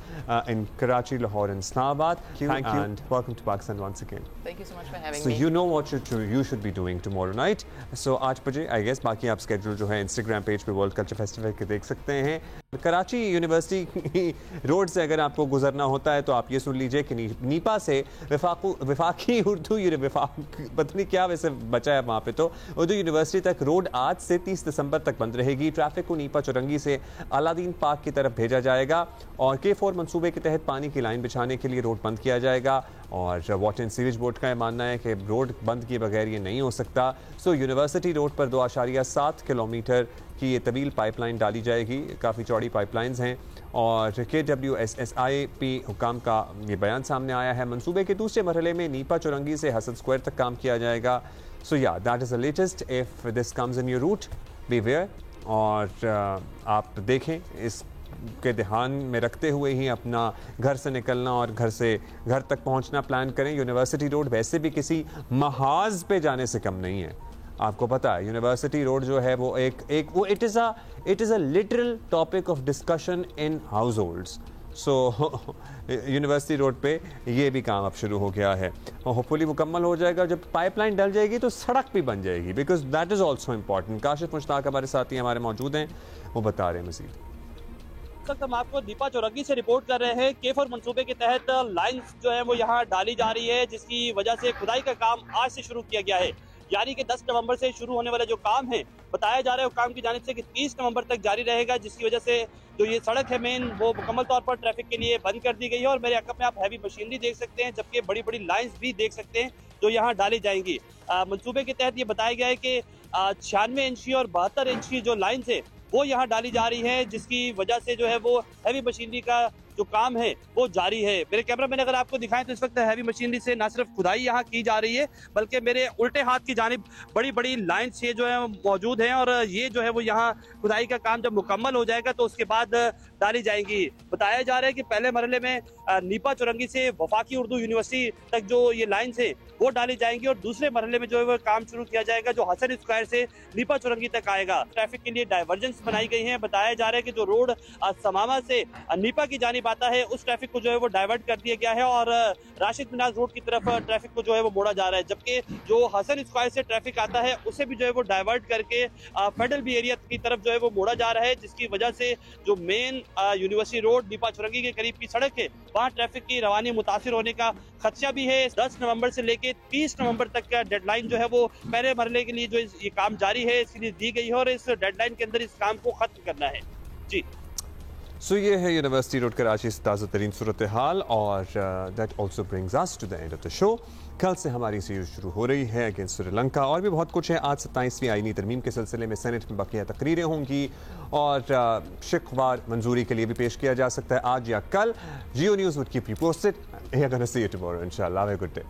in Karachi, Lahore and Islamabad. Thank you and welcome to Pakistan once again. Thank you so much for having me. So you know what you should be doing tomorrow night. So 8 बजे I guess बाकी आप schedule जो है Instagram page पे World Culture Festival के देख सकते हैं. कराची यूनिवर्सिटी रोड से अगर आपको गुजरना होता है तो आप ये सुन लीजिए कि नीपा से विफाकी उर्दू पता नहीं क्या वैसे बचा है वहाँ पे, तो उर्दू यूनिवर्सिटी तक रोड आज से 30 दिसंबर तक बंद रहेगी. ट्रैफिक को नीपा चौरंगी से अलादीन पार्क की तरफ भेजा जाएगा और K4 मंसूबे के तहत पानी की लाइन बिछाने के लिए रोड बंद किया जाएगा. और वाटर एंड सीवेज बोर्ड का मानना है कि रोड बंद किए बगैर ये नहीं हो सकता. सो यूनिवर्सिटी रोड पर 2.7 किलोमीटर की ये तवील पाइपलाइन डाली जाएगी. काफ़ी चौड़ी पाइपलाइंस हैं और KWSSIP हुकाम का ये बयान सामने आया है. मंसूबे के दूसरे मरहले में नीपा चौरंगी से हसन स्क्वायर तक काम किया जाएगा. So yeah that is the latest. If this comes in your route, beware. और आप देखें इस के ध्यान में रखते हुए ही अपना घर से निकलना और घर तक पहुंचना प्लान करें. यूनिवर्सिटी रोड वैसे भी किसी महाज पे जाने से कम नहीं है. आपको पता है यूनिवर्सिटी रोड जो है वो it is a literal topic of discussion in house holds. So university road पे ये भी काम अब शुरू हो गया है और होपफुली मुकम्मल हो जाएगा. जब पाइपलाइन डल जाएगी तो सड़क भी बन जाएगी, because that is also important. Kashif Mushtaq हमारे साथी हमारे मौजूद हैं, वो बता रहे हैं मज़ीद. हम आपको नीपा चौरंगी से रिपोर्ट कर रहे हैं. K4 मंसूबे के तहत लाइंस जो है वो यहाँ डाली जा रही है, जिसकी वजह से खुदाई का काम आज से शुरू किया गया है. यानी कि 10 नवंबर से शुरू होने वाला जो काम है, बताया जा रहा है काम की जानिब से कि 30 नवंबर तक जारी रहेगा, जिसकी वजह से जो ये सड़क है मेन वो मुकम्मल तौर पर ट्रैफिक के लिए बंद कर दी गई है. और मेरे अकब में आप हैवी मशीनरी देख सकते हैं, जबकि बड़ी बड़ी लाइंस भी देख सकते हैं जो यहाँ डाली जाएंगी. मंसूबे के तहत ये बताया गया है कि 96 इंची और 72 इंची जो लाइन्स है वो यहाँ डाली जा रही है, जिसकी वजह से जो है वो हैवी मशीनरी का जो काम है वो जारी है। मेरे कैमरामैन अगर आपको दिखाएं तो इस वक्त हैवी मशीनरी से न सिर्फ खुदाई यहाँ की जा रही है, बल्कि मेरे उल्टे हाथ की जानिब बड़ी बड़ी लाइन्स ये जो है मौजूद हैं, और ये जो है वो यहाँ खुदाई का काम जब मुकम्मल हो जाएगा तो उसके बाद डाली जाएंगी। बताया जा रहा है कि पहले मरहले में नीपा चौरंगी से वफाकी उर्दू यूनिवर्सिटी तक जो ये लाइन्स है वो डाली जाएंगी, और दूसरे मरहले में जो है वो काम शुरू किया जाएगा जो हसन स्क्वायर से नीपा चौरंगी तक आएगा। ट्रैफिक के लिए डाइवर्जेंस बनाई गई है। बताया जा रहा है कि जो रोड समामा से नीपा की जानिब आता है उस ट्रैफिक को जो है वो डाइवर्ट कर दिया गया है, और राशिद मिनाज रोड की तरफ ट्रैफिक को जो है वो मोड़ा जा रहा है, जबकि जो हसन स्क्वायर से ट्रैफिक आता है उसे भी जो है वो डाइवर्ट करके फेडरल बी एरिया की तरफ जो है वो मोड़ा जा रहा है, जिसकी वजह से जो मेन यूनिवर्सिटी रोड नीपा चौरंगी के करीब की सड़क है वहाँ ट्रैफिक की रवानी मुतासिर होने का खदशा भी है। 10 नवंबर से लेके 30 नवंबर तक का डेडलाइन जो है वो पहले मरहले के लिए जो ये काम जारी है इसके लिए दी गई है, और इस डेडलाइन के अंदर इस काम को खत्म करना है। जी सो ये है यूनिवर्सिटी रोड कराची से ताज़ा तरीन सूरत हाल, और that also brings us to the end of the show. कल से हमारी सीरीज शुरू हो रही है अगेंस्ट श्रीलंका, और भी बहुत कुछ है। आज 27वीं आईनी तरमीम के सिलसिले में सेनेट में बकिया तकरीरें होंगी, और शिकवार मंजूरी के लिए भी पेश किया जा सकता है आज या कल। Geo news would keep you posted. See you tomorrow इंशाल्लाह। Have a good day.